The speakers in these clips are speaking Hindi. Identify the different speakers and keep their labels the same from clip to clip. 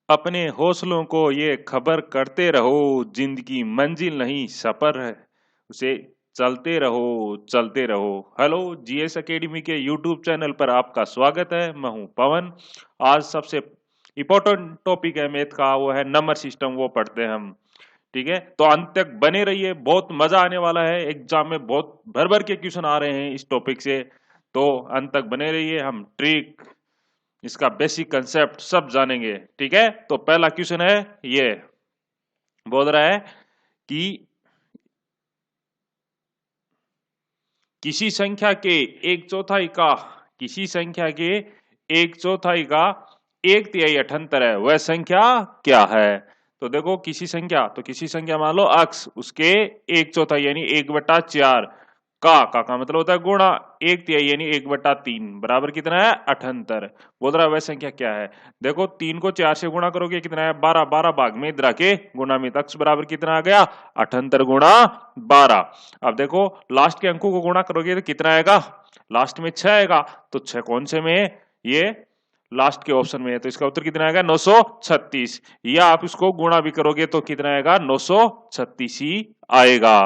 Speaker 1: अपने हौसलों को ये खबर करते रहो, जिंदगी मंजिल नहीं सफर है, उसे चलते रहो। हेलो, जीएस एकेडमी के यूट्यूब चैनल पर आपका स्वागत है। मैं हूं पवन। आज सबसे इम्पोर्टेंट टॉपिक है मैथ का, वो है नंबर सिस्टम, वो पढ़ते हैं हम। ठीक है, तो अंत तक बने रहिए, बहुत मजा आने वाला है। एग्जाम में बहुत भर भर के क्वेश्चन आ रहे हैं इस टॉपिक से, तो अंत तक बने रहिए। हम ट्रिक, इसका बेसिक कंसेप्ट सब जानेंगे। ठीक है, तो पहला क्वेश्चन है, ये बोल रहा है कि किसी संख्या के एक चौथाई का किसी संख्या के एक चौथाई का एक तिहाई अठंतर है, वह संख्या क्या है? तो देखो, किसी संख्या मान लो अक्स, उसके एक चौथाई यानी 1/4 का मतलब होता है गुणा एक तिहाई यानी 1/3 बराबर कितना है? 78। बोल रहा है वह संख्या क्या है। देखो, 3 को 4 से गुणा करोगे कितना है? 12। 12 भाग में इधर आके गुणा में अक्स बराबर कितना आ गया? 78 गुणा 12। अब देखो, लास्ट के अंकों को गुणा करोगे तो कितना आएगा? लास्ट में 6 आएगा। तो 6 कौन से में है? ये लास्ट के ऑप्शन में है, तो इसका उत्तर कितना आएगा? 936। या आप इसको गुणा भी करोगे तो कितना आएगा? 936 ही आएगा।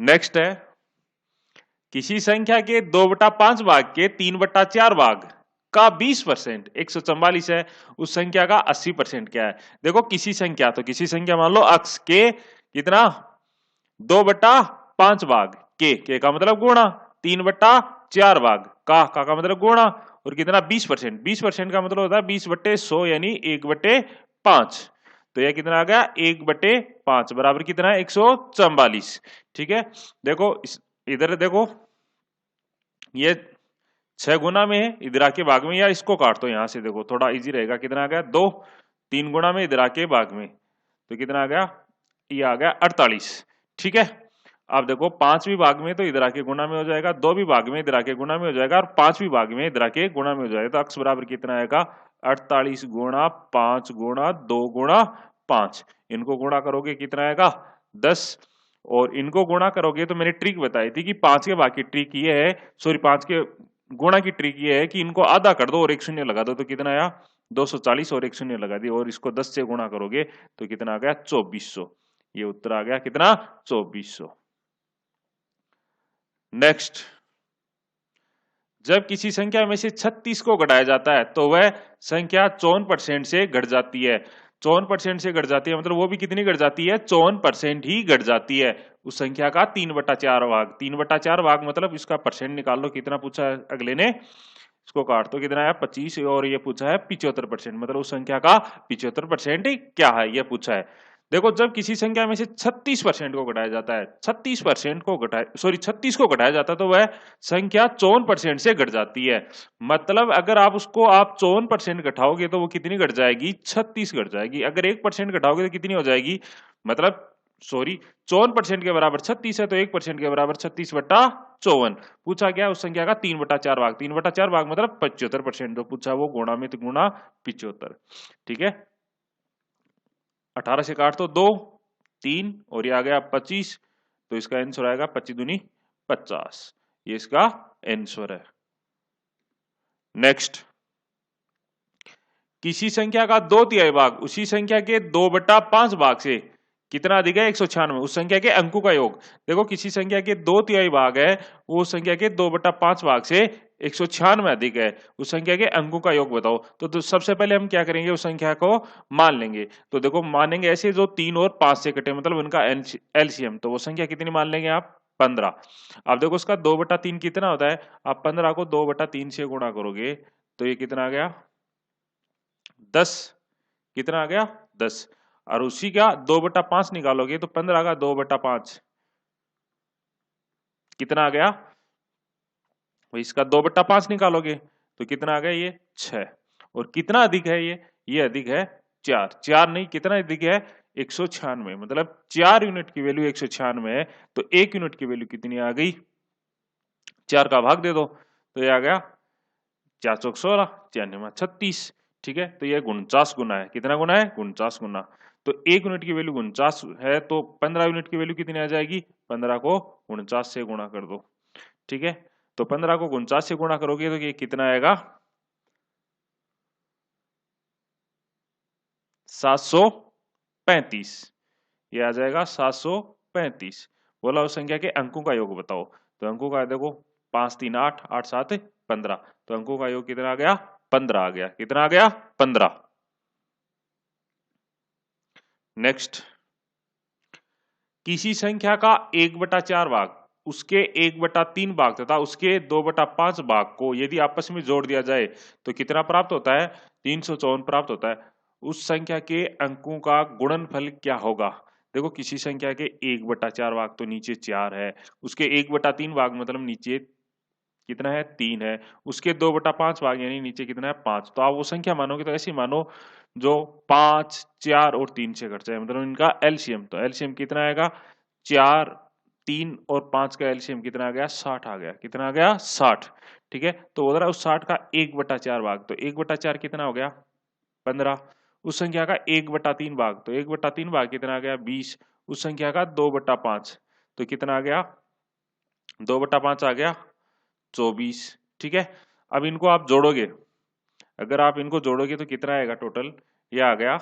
Speaker 1: नेक्स्ट है, किसी संख्या के 2/5 भाग के 3/4 भाग का 20% 144 है, उस संख्या का 80% क्या है? देखो, किसी संख्या मान लो अक्स के कितना? 2/5 भाग, के का मतलब गुणा, 3/4 भाग, का मतलब गुणा, और कितना? 20%। 20% का मतलब होता है 20/100 यानी 1/5। तो यह कितना आ गया? 1/5 बराबर कितना है? 144। ठीक है, देखो इधर देखो, ये 6 गुना में है, इधर आके भाग में, या इसको काट दो यहां से, देखो थोड़ा इजी रहेगा। कितना आ गया? 2। 3 गुना में इधर आके भाग में, तो कितना आ गया? ये आ गया 48। ठीक है, अब देखो 5वीं भाग में तो इधर आके गुणा में हो जाएगा, 2वीं भाग में इधर आके गुणा में हो जाएगा, और 5वीं भाग में इधर आके गुणा में हो जाएगा। तो अक्स बराबर कितना आएगा? 48 गुणा 5 गुणा 2 गुणा 5। इनको गुणा करोगे कितना आएगा? 10। और इनको गुणा करोगे तो मैंने ट्रिक बताई थी कि 5 के भाग की ट्रिक ये है, सॉरी 5 के गुणा की ट्रिक ये है कि इनको आधा कर दो और एक शून्य लगा दो, तो कितना आया? 240 और एक शून्य लगा दी, और इसको 10 से गुणा करोगे तो कितना आ गया? 2400। ये उत्तर आ गया कितना? 2400। नेक्स्ट, जब किसी संख्या में से 36 को घटाया जाता है तो वह संख्या 54% से घट जाती है। 54% से घट जाती है मतलब वो भी कितनी घट जाती है? 54% ही घट जाती है। उस संख्या का 3/4 भाग। 3/4 भाग मतलब इसका परसेंट निकाल लो, कितना पूछा है अगले ने, इसको काट तो कितना है? 25। और ये पूछा है 75%, मतलब उस संख्या का 75% क्या है, ये पूछा है। देखो, जब किसी संख्या में से 36% को घटाया जाता है, 36% को घटाया, सॉरी 36 को घटाया जाता है, तो वह संख्या 54% से घट जाती है। मतलब अगर आप उसको 54% घटाओगे तो वो कितनी घट जाएगी? 36 घट जाएगी। अगर 1% घटाओगे तो कितनी हो जाएगी? मतलब सॉरी, 54% के बराबर 36 है, तो 1% के बराबर 36/54। पूछा गया उस संख्या का 3/4 भाग। 3/4 भाग मतलब 75%। जो पूछा वो गुणा में, तो गुणा 75। ठीक है, 18 से काट तो 2, 3, और ये आ गया 25। तो इसका आंसर आएगा 25 दूनी 50। ये इसका आंसर है। नेक्स्ट, किसी संख्या का 2/3 भाग उसी संख्या के 2/5 भाग से कितना अधिक है? 196। उस संख्या के अंकों का योग। देखो, किसी संख्या के 2/3 भाग है, वो संख्या के 2/5 भाग से 196 अधिक है, उस संख्या के अंकों का योग बताओ। तो सबसे पहले हम क्या करेंगे? उस संख्या को मान लेंगे। तो देखो, मानेंगे ऐसे जो 3 और 5 से कटे, मतलब उनका एलसीएम। तो वो संख्या कितनी मान लेंगे आप? 15। अब देखो, उसका 2/3 कितना होता है? आप 15 को 2/3 से गुणा करोगे तो ये कितना आ गया? 10। कितना आ गया? 10। और उसी का 2/5 निकालोगे तो 15 का 2/5 कितना आ गया? इसका 2/5 निकालोगे तो कितना आ गया? ये 6। और कितना अधिक है ये अधिक है 4। 4 नहीं, कितना अधिक है? 196। मतलब 4 यूनिट की वैल्यू 196 है, तो 1 यूनिट की वैल्यू कितनी आ गई? 4 का भाग दे दो, तो ये आ गया 4 चौक 16, 4 36। ठीक है, तो ये 49 गुना है। कितना गुना है? 49 गुना। तो 1 यूनिट की वैल्यू 49 है, तो 15 यूनिट की वैल्यू कितनी आ जाएगी? 15 को 49 से गुणा कर दो। ठीक है, तो 15 को 49 से गुणा करोगे तो ये कितना आएगा? 735, ये आ जाएगा 735। बोला उस संख्या के अंकों का योग बताओ, तो अंकों का देखो 5 3 8, 8 7 15, तो अंकों का योग कितना आ गया? 15 आ गया। कितना आ गया? 15। नेक्स्ट, किसी संख्या का 1/4 भाग, उसके 1/3 भाग तथा उसके 2/5 भाग को यदि आपस में जोड़ दिया जाए तो कितना प्राप्त होता है? 354 प्राप्त होता है। उस संख्या के अंकों का गुणनफल क्या होगा? देखो किसी संख्या के 1/4 भाग तो नीचे 4 है, उसके 1/3 भाग मतलब नीचे कितना है? 3 है, उसके 2/5 भाग यानी नीचे कितना है? 5। तो आप वो संख्या मानोगे तो ऐसी मानो जो 5, 4 और 3 से घट जाए, मतलब इनका एलसीएम। तो एलसीएम कितना आएगा? 4, 3 और 5 का एलसीएम कितना आ गया? 60 आ गया। कितना आ गया? 60। ठीक है, तो उधर उस 60 का 1/4 भाग, तो 1/4 कितना हो गया? 15। उस संख्या का 1/3 भाग, तो 1/3 भाग कितना आ गया? 20। उस संख्या का 2/5, तो कितना आ गया? 2/5 आ गया 24। ठीक है, अब इनको आप जोड़ोगे, अगर आप इनको जोड़ोगे तो कितना आएगा टोटल? ये आ गया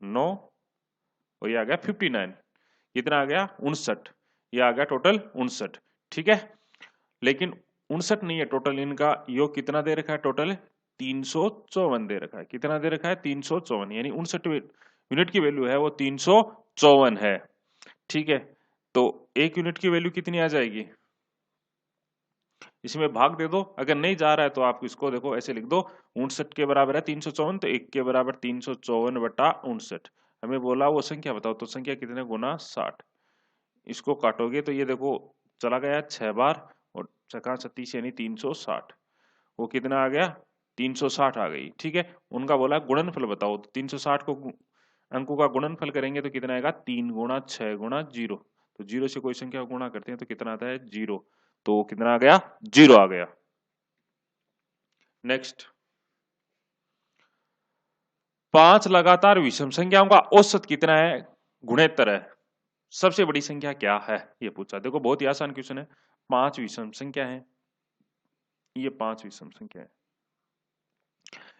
Speaker 1: 9 और ये आ गया 59। कितना आ गया? 59। ये आ गया टोटल 59। ठीक है, लेकिन 59 नहीं है टोटल, इनका योग कितना दे रखा है? टोटल 354 दे रखा है। कितना दे रखा है? 354, यानी 59 यूनिट की वैल्यू है वो 354 है। ठीक है, तो 1 यूनिट की वैल्यू कितनी आ जाएगी? इसमें भाग दे दो, अगर नहीं जा रहा है तो आप इसको देखो ऐसे लिख दो, 59 के बराबर है 354, तो 1 के बराबर 354/59। हमें बोला वो संख्या बताओ, तो संख्या कितने गुना 60। इसको काटोगे तो ये देखो चला गया 6 बार, और 6×36 यानी 360। वो कितना आ गया? 360 आ गई। ठीक है, उनका बोला गुणनफल बताओ, तो 360 को अंकों का गुणनफल करेंगे तो कितना आएगा? 3 गुणा 6 गुणा 0। तो 0 से कोई संख्या गुणा करते हैं तो कितना आता है? 0। तो कितना आ गया? 0 आ गया। नेक्स्ट, 5 लगातार विषम संख्याओं का औसत कितना है? गुणेत्तर है। सबसे बड़ी संख्या क्या है? ये पूछा। देखो बहुत ही आसान क्वेश्चन है। 5 विषम संख्या है, ये 5 विषम संख्या है,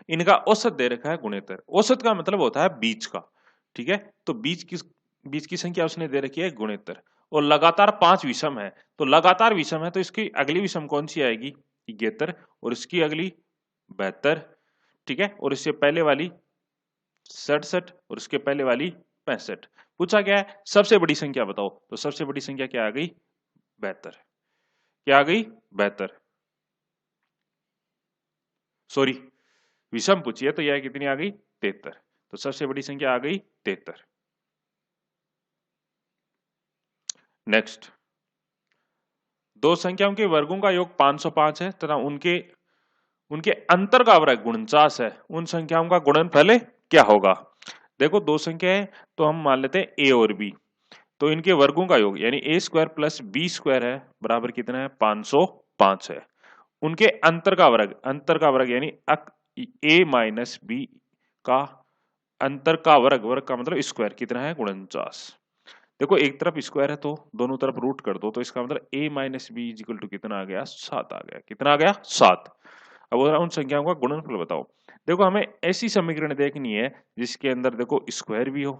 Speaker 1: इनका औसत दे रखा है गुणेत्तर। औसत का मतलब होता है बीच का। ठीक है, तो बीच की संख्या उसने दे रखी है गुणेत्तर, और लगातार 5 विषम है, तो लगातार विषम है तो इसकी अगली विषम कौन सी आएगी? 71, और इसकी अगली 72। ठीक है, और इससे पहले वाली 67, और उसके पहले वाली 65। पूछा क्या है? सबसे बड़ी संख्या बताओ, तो सबसे बड़ी संख्या क्या आ गई? 72। क्या आ गई? 72। सॉरी, विषम पूछिए तो यह कितनी आ गई? 73। तो सबसे बड़ी संख्या आ गई 73। नेक्स्ट, दो संख्याओं के वर्गों का योग 505 है तथा उनके उनके अंतर का वर्ग 49 है। उन संख्याओं का गुणनफल क्या होगा? देखो दो संख्या है तो हम मान लेते हैं ए और बी, तो इनके वर्गों का योग यानी ए स्क्वायर प्लस बी स्क्वायर है बराबर कितना है? 505 है। उनके अंतर का वर्ग यानी ए माइनस बी का अंतर का वर्ग का मतलब स्क्वायर कितना है? 49। देखो एक तरफ स्क्वायर है तो दोनों तरफ रूट कर दो, तो इसका मतलब a minus B equal to कितना आ गया? 7 आ गया। कितना आ गया? 7। अब उन संख्याओं का गुणनफल बताओ। देखो हमें ऐसी समीकरण देखनी है जिसके अंदर देखो स्क्वायर भी हो,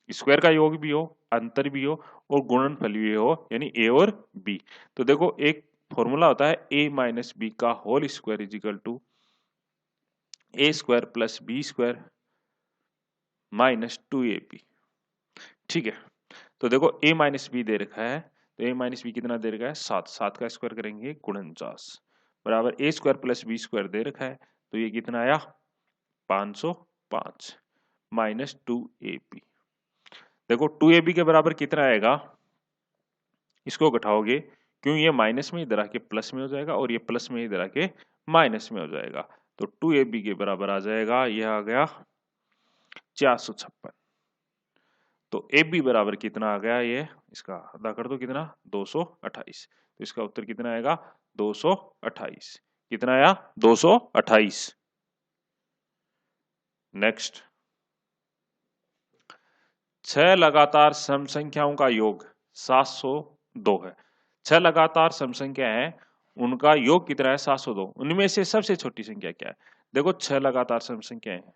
Speaker 1: स्क्वायर का योग भी हो, अंतर भी हो, और गुणनफल भी हो, यानी a और b। तो देखो एक फॉर्मूला होता है a माइनस बी का whole square equal to A square plus B square minus 2ab। ठीक है, तो देखो a माइनस बी दे रखा है, तो a माइनस बी कितना दे रखा है? 7। 7 का स्क्वायर करेंगे 49 बराबर ए स्क्वायर प्लस बी स्क्वायर दे रखा है, तो ये कितना आया? 505 माइनस 2ab। देखो 2ab के बराबर कितना आएगा? इसको घटाओगे, क्यों ये माइनस में इधर आके प्लस में हो जाएगा और ये प्लस में इधर आके माइनस में हो जाएगा, तो 2ab के बराबर आ जाएगा, यह आ गया 456। तो ए बी बराबर कितना आ गया? ये इसका आधा कर दो, कितना? 228। तो इसका उत्तर कितना आएगा? 228। कितना आया? 228। नेक्स्ट, 6 लगातार सम संख्याओं का योग 702 है। 6 लगातार सम संख्या है, उनका योग कितना है? 702। उनमें से सबसे छोटी संख्या क्या है? देखो 6 लगातार सम संख्याएं हैं,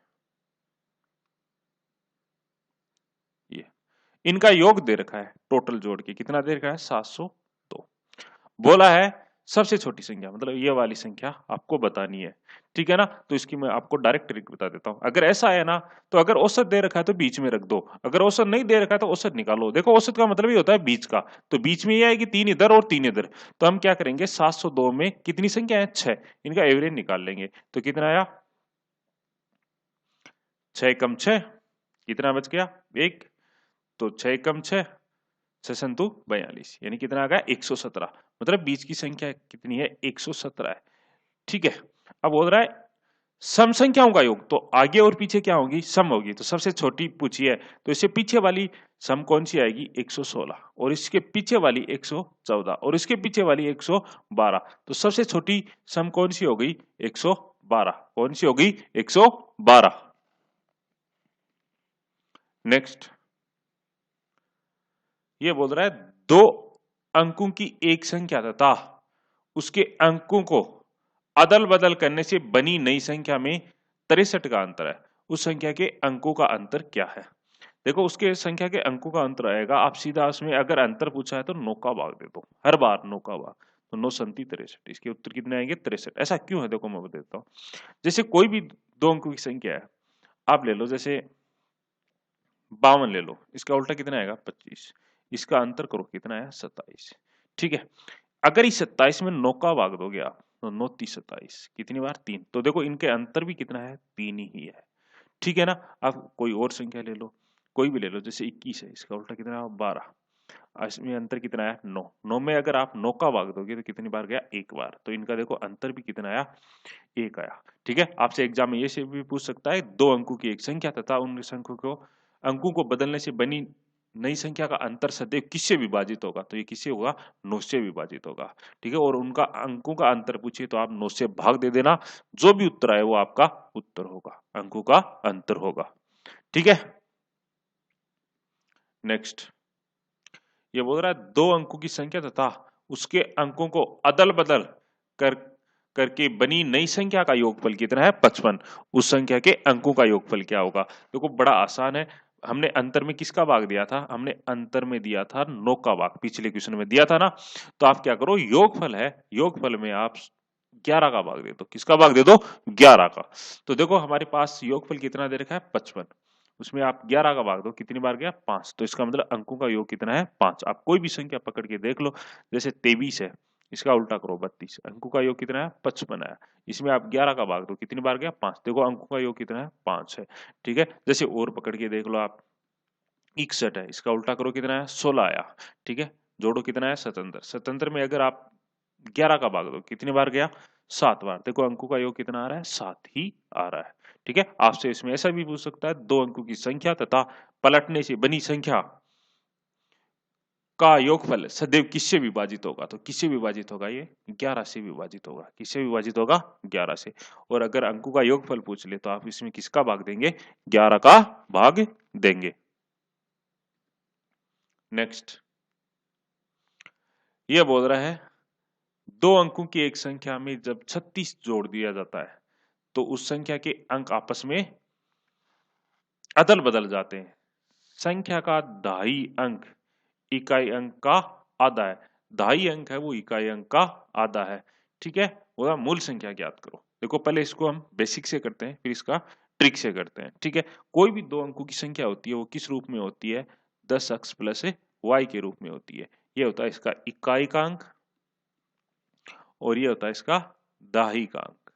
Speaker 1: इनका योग दे रखा है, टोटल जोड़ के कितना दे रखा है 702। बोला है सबसे छोटी संख्या मतलब ये वाली संख्या आपको बतानी है, ठीक है ना। तो इसकी मैं आपको डायरेक्ट ट्रिक बता देता हूं। अगर ऐसा है ना तो अगर औसत दे रखा है तो बीच में रख दो, अगर औसत नहीं दे रखा है तो औसत निकालो। देखो औसत का मतलब ये होता है बीच का, तो बीच में ये आएगी 3 इधर और 3 इधर। तो हम क्या करेंगे 702 में कितनी संख्या है 6, इनका एवरेज निकाल लेंगे। तो कितना आया 6 कम 6 कितना बच गया 1, तो 6 कम 6 6 संतु 42 यानी कितना आ गया 117। मतलब बीच की संख्या कितनी है 117 है, ठीक है। अब बोल रहा है सम संख्याओं का योग, तो आगे और पीछे क्या होगी सम होगी। तो सबसे छोटी पूछी है तो इससे पीछे वाली सम कौन सी आएगी 116, और इसके पीछे वाली 114, और इसके पीछे वाली 112। तो सबसे छोटी सम कौन सी हो गई 112, कौन सी होगी 112। नेक्स्ट ये बोल रहा है दो अंकों की एक संख्या तथा उसके अंकों को अदल बदल करने से बनी नई संख्या में 63 का अंतर है, उस संख्या के अंकों का अंतर क्या है। देखो उसके संख्या के अंकों का अंतर आएगा, आप सीधा उसमें अगर अंतर पूछा है तो 9 का भाग दे दो, हर बार 9 का भाग। तो 9 संति 63, इसके उत्तर कितने आएंगे 63। ऐसा क्यों है देखो मैं बता देता हूँ। जैसे कोई भी दो अंकों की संख्या है, आप ले लो जैसे 52 ले लो, इसका उल्टा कितना आएगा 25, इसका अंतर करो कितना है 27, ठीक है। अगर इस 27 में 9 का भाग दोगे आप तो 9 30 27 कितनी बार 3, तो देखो इनके अंतर भी कितना है 3 ही है, ठीक है ना। आप कोई और संख्या ले लो, कोई भी ले लो जैसे 21 है, इसका उल्टा कितना है 12, इसमें अंतर कितना है 9, 9 में अगर आप 9 का भाग दोगे तो कितनी बार गया एक बार, तो इनका देखो अंतर भी कितना आया एक आया, ठीक है। आपसे एग्जाम में ये से भी पूछ सकता है दो अंकों की एक संख्या तथा उन अंकों को बदलने से बनी नई संख्या का अंतर सदैव किससे विभाजित होगा, तो ये किससे होगा 9 से विभाजित होगा, ठीक है। और उनका अंकों का अंतर पूछिए तो आप 9 से भाग दे देना, जो भी उत्तर आए वो आपका उत्तर होगा, अंकों का अंतर होगा, ठीक है। नेक्स्ट ये बोल रहा है दो अंकों की संख्या तथा उसके अंकों को अदल बदल कर करके बनी नई संख्या का योगफल कितना है 55, उस संख्या के अंकों का योगफल क्या होगा। देखो बड़ा आसान है, हमने अंतर में किसका भाग दिया था, हमने अंतर में दिया था 9 का भाग, पिछले क्वेश्चन में दिया था ना। तो आप क्या करो योगफल है, योगफल में आप 11 का भाग दे दो, किसका भाग दे दो 11 का। तो देखो हमारे पास योगफल कितना दे रखा है 55, उसमें आप 11 का भाग दो कितनी बार गया 5, तो इसका मतलब अंकों का योग कितना है 5। आप कोई भी संख्या पकड़ के देख लो, जैसे 23 है, इसका उल्टा करो 32, अंकों का योग कितना है 55 है, इसमें आप 11 का भाग दो कितनी बार गया 5, देखो अंकों का योग कितना है 5 है, ठीक है। जैसे और पकड़ के देख लो आप 61 है, इसका उल्टा करो कितना है 16 आया, ठीक है। जोड़ो कितना है 77, 77 में अगर आप 11 का भाग दो कितनी बार गया 7 बार, देखो अंकों का योग कितना आ रहा है 7 ही आ रहा है, ठीक है। आपसे इसमें ऐसा भी पूछ सकता है दो अंकों की संख्या तथा पलटने से बनी संख्या का योगफल सदैव किससे विभाजित होगा, तो किससे विभाजित होगा ये 11 से विभाजित होगा, किससे विभाजित होगा 11 से। और अगर अंकों का योगफल पूछ ले तो आप इसमें किसका भाग देंगे 11 का भाग देंगे। नेक्स्ट ये बोल रहा है दो अंकों की एक संख्या में जब 36 जोड़ दिया जाता है तो उस संख्या के अंक आपस में अदल बदल जाते हैं, संख्या का दाई अंक इकाई अंक का आधा है, दाई अंक है वो इकाई अंक का आधा है, ठीक है। वो मूल संख्या ज्ञात करो। देखो पहले इसको हम बेसिक से करते हैं फिर इसका ट्रिक से करते हैं, ठीक है। कोई भी दो अंकों की संख्या होती है वो किस रूप में होती है 10x प्लस वाई के रूप में होती है, ये होता है इसका इकाई का अंक और ये होता है इसका दाही का अंक,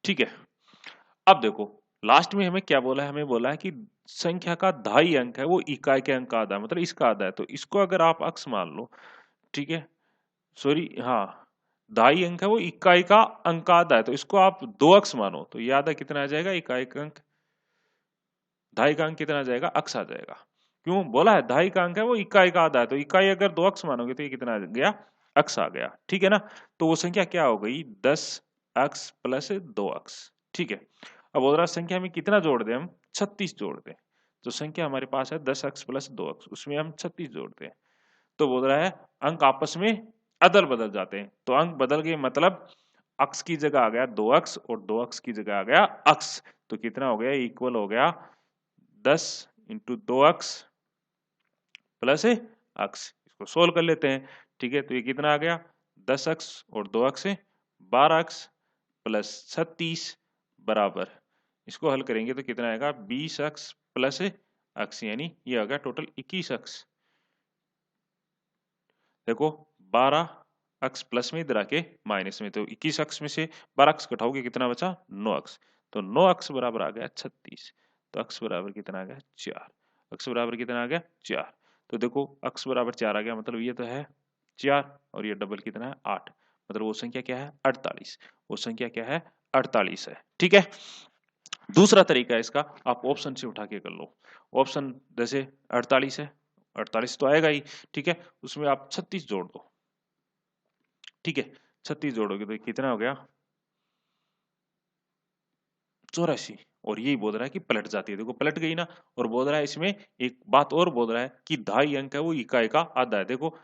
Speaker 1: ठीक है। अब देखो लास्ट में हमें क्या बोला है, हमें बोला है कि संख्या का दाई अंक है वो इकाई के अंक का आधा है, मतलब इसका आधा है, तो इसको अगर आप अक्स मान लो, ठीक है, सॉरी हाँ दाई अंक है वो इकाई का अंक का आधा है, तो इसको आप 2 अक्स मानो तो ये आधा कितना आ जाएगा इकाई का अंक, दाई का अंक कितना आ जाएगा अक्स आ जाएगा। क्यों बोला है दाई का अंक है वो इकाई का आधा है, तो इकाई अगर 2 अक्स मानोगे तो ये कितना आ गया अक्स आ गया, ठीक है ना। तो वो संख्या क्या हो गई 10 अक्स प्लस 2 अक्स, ठीक है। अब बोल रहा संख्या में कितना जोड़ दें हम 36 जोड़ दें, तो संख्या हमारे पास है 10 अक्स प्लस 2 अक्स, उसमें हम 36 जोड़ते हैं, तो बोल रहा है अंक आपस में अदल बदल जाते हैं, तो अंक बदल गए मतलब अक्स की जगह आ गया 2 अक्स और 2 अक्स की जगह आ गया अक्स, तो कितना हो गया इक्वल हो गया 10 इंटू 2 अक्स प्लस अक्स। इसको सोल्व कर लेते हैं। ठीक है, तो ये कितना आ गया 10x और 2x 12x प्लस 36 बराबर, इसको हल करेंगे तो कितना आएगा 20x प्लस x, यानी ये आ गया टोटल 21x। देखो 12x प्लस में इधर आके माइनस में, तो 21x में से 12x घटाओगे कितना बचा 9x, तो 9x बराबर आ गया 36। तो x बराबर कितना आ गया 4। x बराबर कितना आ गया 4। तो देखो x बराबर 4 आ गया, मतलब ये तो है 4 और ये डबल कितना है 8, मतलब वो संख्या क्या है 48। वो संख्या क्या है 48 है। ठीक है, दूसरा तरीका है इसका, आप ऑप्शन से उठा के कर लो। ऑप्शन जैसे 48 है, 48 तो आएगा ही। ठीक है, उसमें आप 36 जोड़ दो। ठीक है, 36 जोड़ोगे तो कितना हो गया 84। और यही बोल रहा है कि पलट जाती है, देखो पलट गई ना। और बोल रहा है इसमें एक बात और बोल रहा है कि ढाई अंक है वो इकाई का आधा है। देखो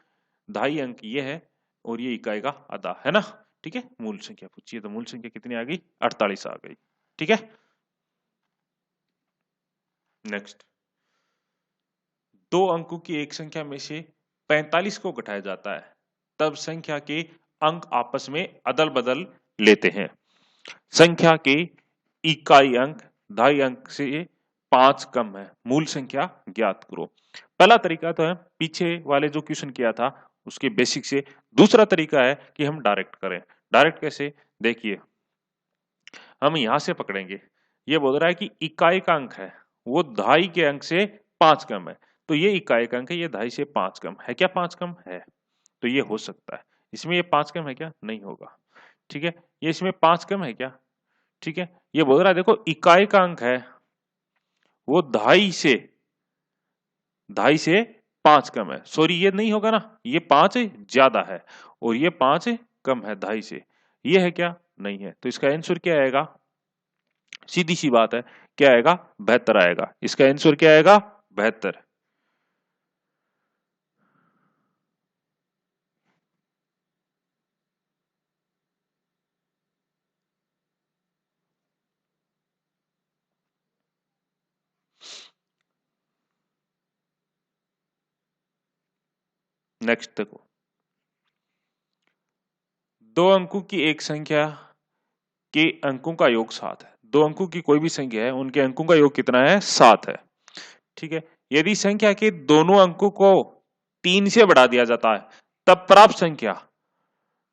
Speaker 1: ढाई अंक ये है और ये इकाई का आधा है ना। ठीक है, मूल संख्या पूछिए तो मूल संख्या कितनी आ गई 48 आ गई। ठीक है, नेक्स्ट, दो अंकों की एक संख्या में से 45 को घटाया जाता है, तब संख्या के अंक आपस में अदल बदल लेते हैं। संख्या के इकाई अंक ढाई अंक से 5 कम है, मूल संख्या ज्ञात करो। पहला तरीका तो है पीछे वाले जो क्वेश्चन किया था उसके बेसिक से। दूसरा तरीका है कि हम डायरेक्ट करें। डायरेक्ट कैसे, देखिए हम यहां से पकड़ेंगे। ये बोल रहा है कि इकाई का अंक है वो ढाई के अंक से 5 कम है, तो ये इकाई का अंक है, ये ढाई से 5 कम है क्या 5 कम है, तो ये हो सकता है। इसमें ये 5 कम है क्या, नहीं होगा। ठीक है, ये इसमें 5 कम है क्या, ठीक है। ये बोल रहा है देखो इकाई का अंक है वो ढाई से 5 कम है, सॉरी ये नहीं होगा ना, ये 5 ज्यादा है और ये 5 कम है ढाई से, ये है क्या, नहीं है। तो इसका आंसर क्या आएगा, सीधी सी बात है, क्या आएगा 72 आएगा। इसका आंसर क्या आएगा 72। नेक्स्ट देखो, दो अंकों की एक संख्या के अंकों का योग 7 है। दो अंकों की कोई भी संख्या है उनके अंकों का योग कितना है 7 है। ठीक है, यदि संख्या के दोनों अंकों को 3 से बढ़ा दिया जाता है तब प्राप्त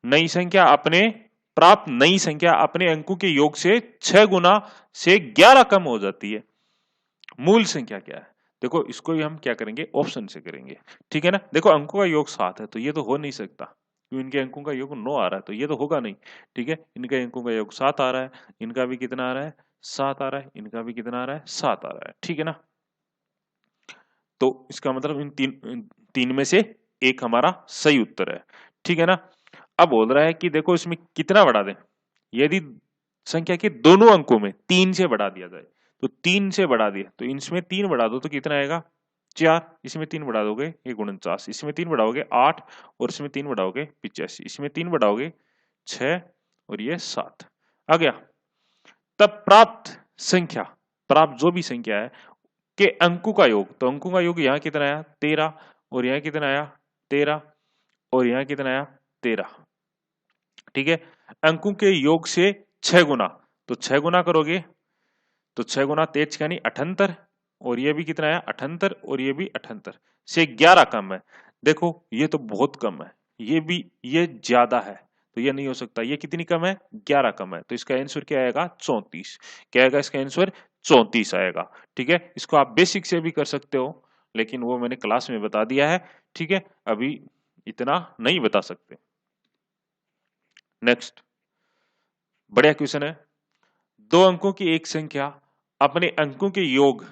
Speaker 1: नई संख्या अपने अंकों के योग से 6 गुना से 11 कम हो जाती है। मूल संख्या क्या है, देखो इसको भी हम क्या करेंगे ऑप्शन से करेंगे। ठीक है ना, देखो अंकों का योग 7 है तो ये तो हो नहीं सकता, क्योंकि इनके अंकों का योग 9 आ रहा है तो ये तो होगा नहीं। ठीक है, इनके अंकों का योग 7 आ रहा है, इनका भी कितना आ रहा है 7 आ रहा है, इनका भी कितना आ रहा है 7 आ रहा है। ठीक है ना, तो इसका मतलब इन तीन में से एक हमारा सही उत्तर है। ठीक है ना, अब बोल रहा है कि देखो इसमें कितना बढ़ा दें, यदि संख्या के दोनों अंकों में 3 से बढ़ा दिया जाए, तो 3 से बढ़ा दिया तो इसमें 3 बढ़ा दो तो कितना आएगा 4, इसमें 3 बढ़ाओगे ये 49, इसमें 3 बढ़ाओगे 8 और इसमें 3 बढ़ाओगे 85, इसमें 3 बढ़ाओगे 6 और ये 7 आ गया। तब प्राप्त जो भी संख्या है के अंकों का योग, तो अंकों का योग यहाँ कितना आया 13 और यहाँ कितना आया 13 और यहाँ कितना आया 13। ठीक है, अंकों के योग से 6 गुना, तो 6 गुना करोगे तो 6 गुना 23 यानी 78 और ये भी कितना आया 78 और ये भी 78 से 11 कम है। देखो ये तो बहुत कम है, ये ज्यादा है, तो ये नहीं हो सकता। ये कितनी कम है 11 कम है, तो इसका आंसर क्या आएगा 34। क्या आएगा इसका आंसर 34 आएगा। ठीक है, इसको आप बेसिक से भी कर सकते हो लेकिन वो मैंने क्लास में बता दिया है। ठीक है, अभी इतना नहीं बता सकते। नेक्स्ट, बढ़िया क्वेश्चन है, दो अंकों की एक संख्या अपने अंकों के योग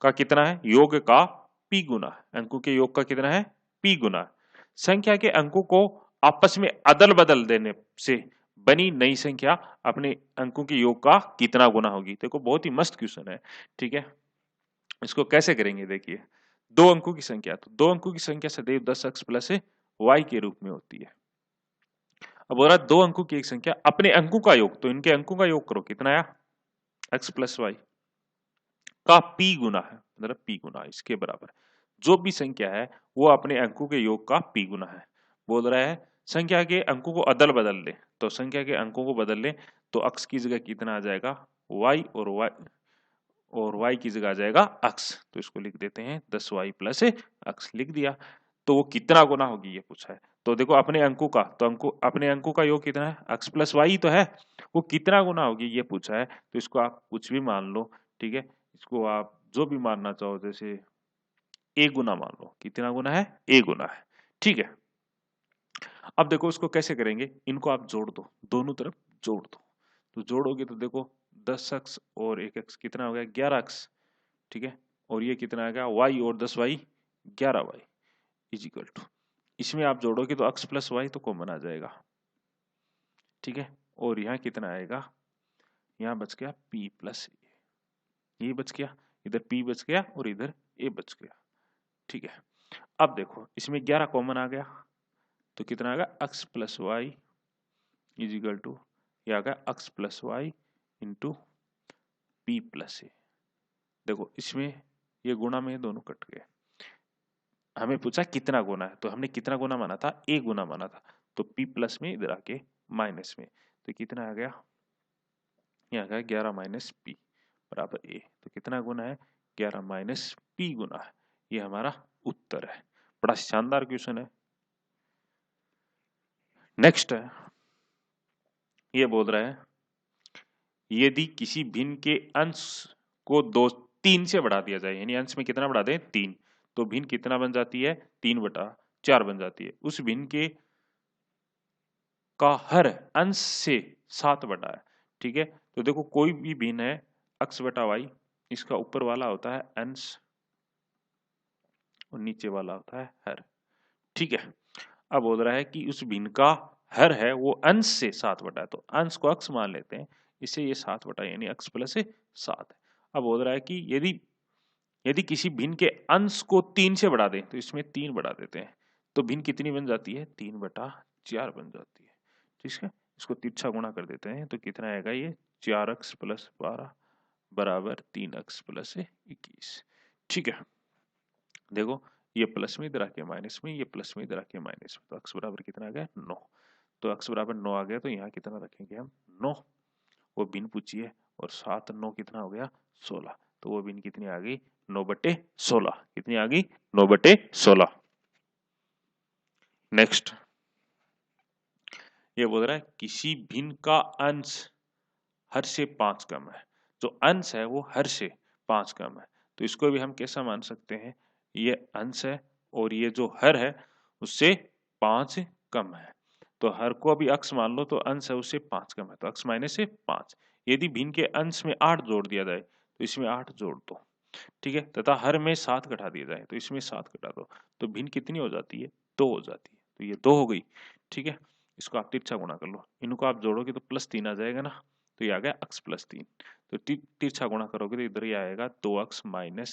Speaker 1: का कितना है, योग का पी गुना है, अंकों के योग का कितना है पी गुना है। संख्या के अंकों को आपस में अदल बदल देने से बनी नई संख्या अपने अंकों के योग का कितना गुना होगी। देखो बहुत ही मस्त क्वेश्चन है। ठीक है, इसको कैसे करेंगे, देखिए दो अंकों की संख्या, तो दो अंकों की संख्या सदैव 10x प्लस वाई के रूप में होती है। अब बोल रहा दो अंकों की एक संख्या अपने अंकों का योग, तो इनके अंकों का योग करो कितना आया x प्लस वाई का पी गुना है, मतलब पी गुना इसके बराबर। जो भी संख्या है वो अपने अंकों के योग का p गुना है। बोल रहा है संख्या के अंकों को अदल बदल ले, तो संख्या के अंकों को बदल ले तो अक्स की जगह कितना आ जाएगा y, और y की जगह आ जाएगा अक्स। तो इसको लिख देते हैं 10y प्लस अक्स, लिख दिया। तो वो कितना गुना होगी ये पूछा है। तो देखो अपने अंकों का, तो अपने अंकों का योग कितना है, अक्स प्लस वाई तो है, वो कितना गुना होगी ये पूछा है। तो इसको आप कुछ भी मान लो, ठीक है, इसको आप जो भी मानना चाहो, जैसे ए गुना मान लो, कितना गुना है, ए गुना है, ठीक है। अब देखो इसको कैसे करेंगे, इनको आप जोड़ दो, दोनों तरफ जोड़ दो। तो जोड़ोगे तो देखो 10x और 1x कितना हो गया 11x, ठीक है, और ये कितना आ गया y और 10y 11y is equal to, इसमें आप जोड़ोगे तो x प्लस वाई तो कॉमन आ जाएगा, ठीक है, और यहाँ कितना आएगा, यहाँ बच गया p प्लस ये बच गया, इधर p बच गया और इधर a बच गया, ठीक है। अब देखो इसमें 11 कॉमन आ गया तो कितना आ गया x plus y is equal to, ये आ गया x plus y into p plus a. देखो इसमें ये गुणा में दोनों कट गए, हमें पूछा कितना गुना है, तो हमने कितना गुना माना था, ए गुना माना था, तो p प्लस में इधर आके माइनस में, तो कितना आ गया, ये आ गया 11 माइनस पी बराबर ए। तो कितना गुना है 11 माइनस पी गुना है, ये हमारा उत्तर है। बड़ा शानदार क्वेश्चन है। नेक्स्ट है, ये बोल रहा है यदि किसी भिन्न के अंश को 3 से बढ़ा दिया जाए, यानी अंश में कितना बढ़ा दें 3, तो भिन्न कितना बन जाती है 3/4 बन जाती है। उस भिन्न के का हर अंश से 7 बटा है, ठीक है। तो देखो कोई भी भिन्न है x बटा वाई, इसका ऊपर वाला होता है अंश और नीचे वाला होता है हर, ठीक है। अब बोल रहा है कि उस भिन्न का हर है वो अंश से 7 बटा है, तो अंश को x मान लेते हैं, इससे ये 7 बटा यानी x प्लस 7 है। अब बोल रहा है कि यदि किसी भिन्न के अंश को 3 से बढ़ा दें, तो इसमें 3 बढ़ा देते हैं, तो भिन्न कितनी बन जाती है 3/4 बन जाती है, ठीक है। इसको तिरछा गुणा कर देते हैं तो कितना आएगा ये 4x प्लस 12 बराबर 3x प्लस 21, ठीक है। देखो ये प्लस में इधर आके माइनस में, ये प्लस में इधर आके माइनस में, तो x बराबर कितना आ गया 9। तो x बराबर 9 आ गया, तो यहाँ कितना रखेंगे हम 9, वो भिन्न पूछी है, और 7 9 कितना हो गया 16, तो वो भिन्न कितनी आ गई 9/16, कितनी आ गई 9/16। नेक्स्ट ये बोल रहा है किसी भिन्न का अंश हर से 5 कम है, जो अंश है वो हर से 5 कम है, तो इसको भी हम कैसा मान सकते हैं, ये अंश है और ये जो हर है उससे 5 कम है, तो हर को अभी x मान लो, तो अंश है उससे 5 कम है, तो x माइनस से 5। यदि भिन्न के अंश में 8 जोड़ दिया जाए तो इसमें 8 जोड़ दो, ठीक है, तथा हर में 7 घटा दिया जाए तो इसमें 7 घटा दो, तो भिन्न कितनी हो जाती है 2 हो जाती है, तो ये 2 हो गई, ठीक है। इसको आप तिरछा गुणा कर लो, इनको आप जोड़ोगे तो +3 आ जाएगा ना, तो ये आ गया x प्लस 3, तो तिरछा गुणा करोगे तो इधर ये आएगा 2x माइनस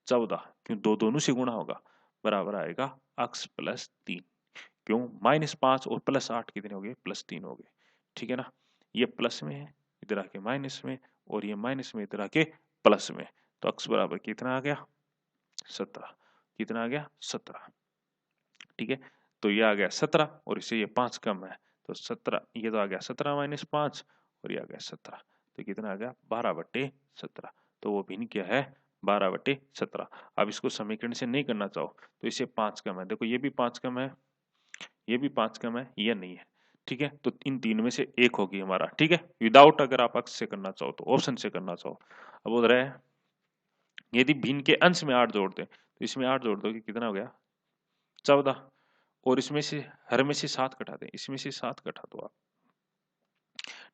Speaker 1: 14, क्यों दोनों से गुणा होगा, बराबर आएगा x प्लस 3, क्यों -5 और +8 कितने हो गए +3 हो गए, ठीक है ना। ये प्लस में है इधर आके माइनस में, और ये माइनस में इधर आके प्लस में, तो x बराबर कितना आ गया 17, कितना आ गया 17, ठीक है। तो ये आ गया 17 और इससे ये 5 कम है, तो 17, ये तो आ गया 17 माइनस 5 और ये आ गया 17, तो कितना आ गया 12/17, तो वो भिन्न क्या है 12/17। अब इसको समीकरण से नहीं करना चाहो तो इसे 5 कम है, देखो ये भी 5 कम है, ये भी 5 कम है, ये नहीं है, ठीक है, तो इन तीन में से एक होगी हमारा, ठीक है, विदाउट अगर आप अक्स से करना चाहो तो ऑप्शन से करना चाहो। अब बोल रहे हैं यदि भिन्न के अंश में 8 जोड़ दें, तो इसमें 8 जोड़ दोगे कितना हो गया 14, और इसमें से हर में से 7 घटा दें, इसमें से 7 घटा दो आप,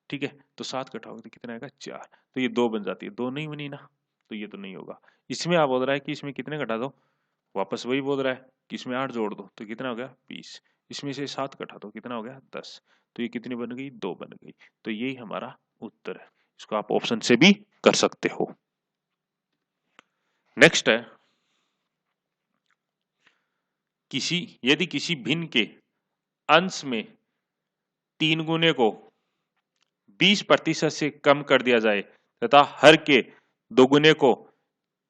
Speaker 1: ठीक है, तो 7 घटाओगे तो कितना आएगा 4, तो ये 2 बन जाती है, 2 नहीं बनी ना, तो ये तो नहीं होगा। इसमें आप बोल रहा है कि इसमें कितने घटा दो, वापस वही बोल रहा है कि इसमें 8 जोड़ दो तो कितना हो गया 20, इसमें से 7 घटा दो कितना हो गया 10, तो ये कितनी बन गई 2 बन गई, तो यही हमारा उत्तर है। इसको आप ऑप्शन से भी कर सकते हो। नेक्स्ट है यदि किसी भिन्न के अंश में 3 गुने को 20% से कम कर दिया जाए तथा हर के 2 गुने को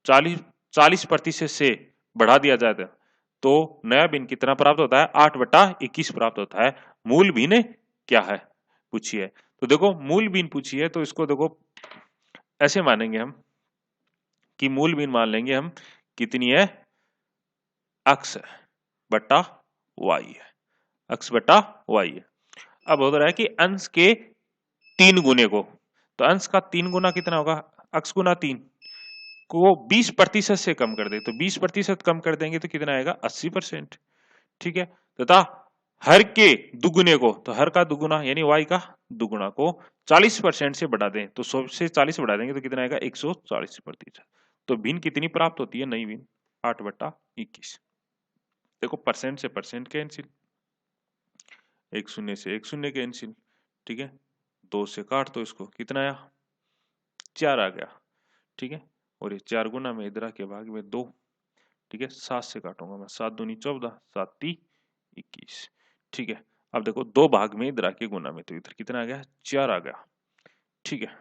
Speaker 1: 40% से बढ़ा दिया जाए तो नया भिन्न कितना प्राप्त होता है? 8/21 प्राप्त होता है। मूल भिन्न क्या है पूछी है। तो देखो मूल भिन्न पूछी है तो इसको देखो ऐसे मानेंगे हम कि मूल भिन्न मान लेंगे हम कितनी है? x बटा y है, x बटा y है। अब हो रहा है कि अंश के 3 गुने को, तो अंश का 3 गुना कितना होगा? x गुना 3 को 20% से कम कर दे, तो 20% कम कर देंगे तो कितना आएगा? 80%। ठीक है, तथा हर के दुगुने को, तो हर का दुगुना यानी y का दुगुना को 40% से बढ़ा दें, तो 100 से 40 बढ़ा देंगे तो कितना आएगा? 140%। तो भिन्न कितनी प्राप्त होती है? नई भिन्न 8/21। देखो परसेंट से परसेंट कैंसिल, एक शून्य से एक शून्य कैंसिल, ठीक है, 2 से काट तो इसको कितना आया? 4 आ गया। ठीक है, और ये 4 गुना में इधर के भाग में 2, ठीक है, 7 से काटूंगा मैं, 7 दूनी 14, 7 ती 21। ठीक है, अब देखो 2 भाग में इधर के गुना में, तो इधर कितना आ गया? 4 आ गया। ठीक है,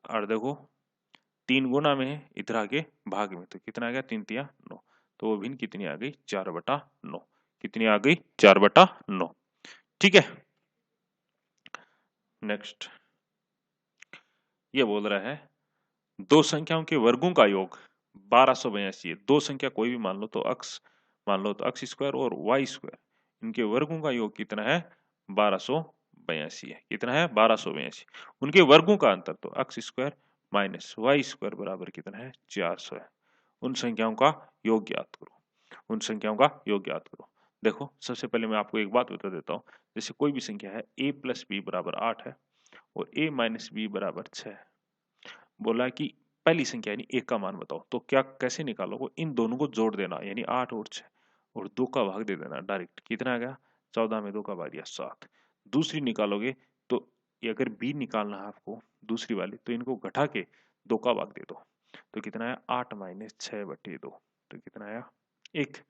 Speaker 1: और देखो 3 गुना में इधर आगे भाग में, तो कितना आ गया? 3 तिया 9, तो वो भिन्न कितनी आ गई? 4/9। कितनी आ गई? 4/9। ठीक है, नेक्स्ट ये बोल रहा है दो संख्याओं के वर्गों का योग 1282 है। दो संख्या कोई भी मान लो, तो अक्स मान लो, तो अक्स स्क्वायर और वाई स्क्वायर, इनके वर्गों का योग कितना है? 1282 है। कितना है? 1282। उनके वर्गों का अंतर, तो अक्स स्क्वायर माइनस वाई स्क्वायर बराबर कितना है? 400 है। उन संख्याओं का योग ज्ञात करो। उन संख्याओं का योग ज्ञात करो। देखो सबसे पहले मैं आपको एक बात बता देता हूँ, जैसे कोई भी संख्या है a प्लस बी बराबर 8 है और a माइनस बी बराबर 6 है। बोला कि पहली संख्या यानी एक का मान बताओ, तो क्या कैसे निकालोगे? इन दोनों को जोड़ देना, यानी 8 और 6 और 2 का भाग दे देना डायरेक्ट। कितना आ गया? 14 में 2 का भाग दिया 7। दूसरी निकालोगे तो ये अगर बी निकालना है आपको दूसरी वाली, तो इनको घटा के 2 का भाग दे दो, तो कितना है? 8 माइनस 6/2, तो कितना आया? 1।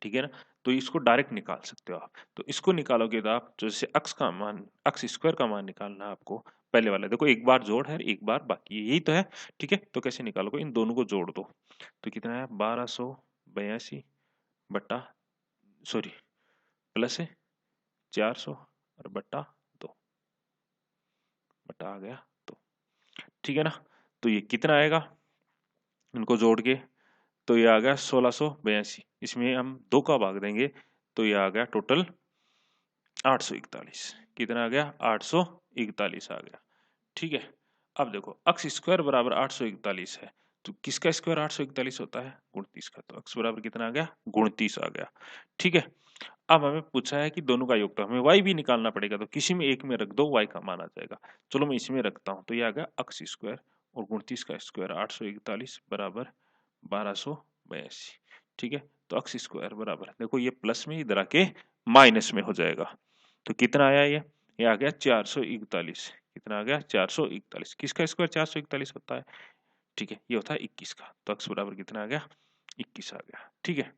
Speaker 1: ठीक है ना, तो इसको डायरेक्ट निकाल सकते हो आप। तो इसको निकालोगे तो आप जैसे अक्स का मान, अक्स स्क्वायर का मान निकालना है आपको, पहले वाला देखो एक बार जोड़ है एक बार बाकी है, यही तो है। ठीक है, तो कैसे निकालोगे? इन दोनों को जोड़ दो, तो कितना है? 1282 बट्टा, सॉरी प्लस है 400 और बट्टा 2, बट्टा आ गया 2। ठीक है ना, तो ये कितना आएगा इनको जोड़ के? तो ये आ गया 1682। इसमें हम 2 का भाग देंगे तो ये आ गया टोटल 841। कितना आ गया? 841 आ गया। ठीक है, अब देखो अक्स स्क्वायर बराबर 841 है, तो किसका स्क्वायर 841 होता है? 29 का। तो अक्स बराबर कितना आ गया? 29 आ गया। ठीक है, अब हमें पूछा है कि दोनों का योग, तो हमें y भी निकालना पड़ेगा, तो किसी में एक में रख दो, y का मान आ जाएगा। चलो मैं इसमें रखता हूं, तो ये आ गया अक्स स्क्वायर और 29 का स्क्वायर 841 बराबर 1282। ठीक है, तो अक्स स्क्वायर बराबर, देखो ये प्लस में इधर आके माइनस में हो जाएगा, तो कितना आया? ये आ गया 441। कितना आ गया? 441। किसका स्क्वायर 441 होता है? ठीक है, ये होता है 21 का। तो अक्स बराबर कितना आ गया? 21 आ गया। ठीक है,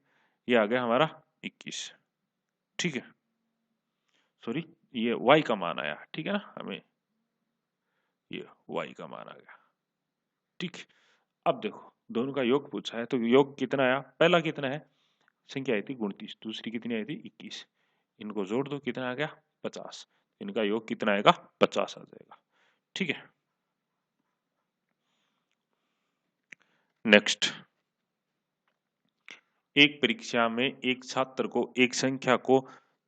Speaker 1: ये आ गया हमारा 21। ठीक है, सॉरी ये y का मान आया। ठीक है ना, हमें ये y का मान आ गया। ठीक, अब देखो दोनों का योग पूछा है, तो योग कितना आया? पहला कितना है? संख्या आई थी 29, दूसरी कितनी आई थी? 21। इनको जोड़ दो, कितना आ गया? 50। इनका योग कितना आएगा? 50 आ जाएगा। ठीक है, नेक्स्ट, एक परीक्षा में एक छात्र को एक संख्या को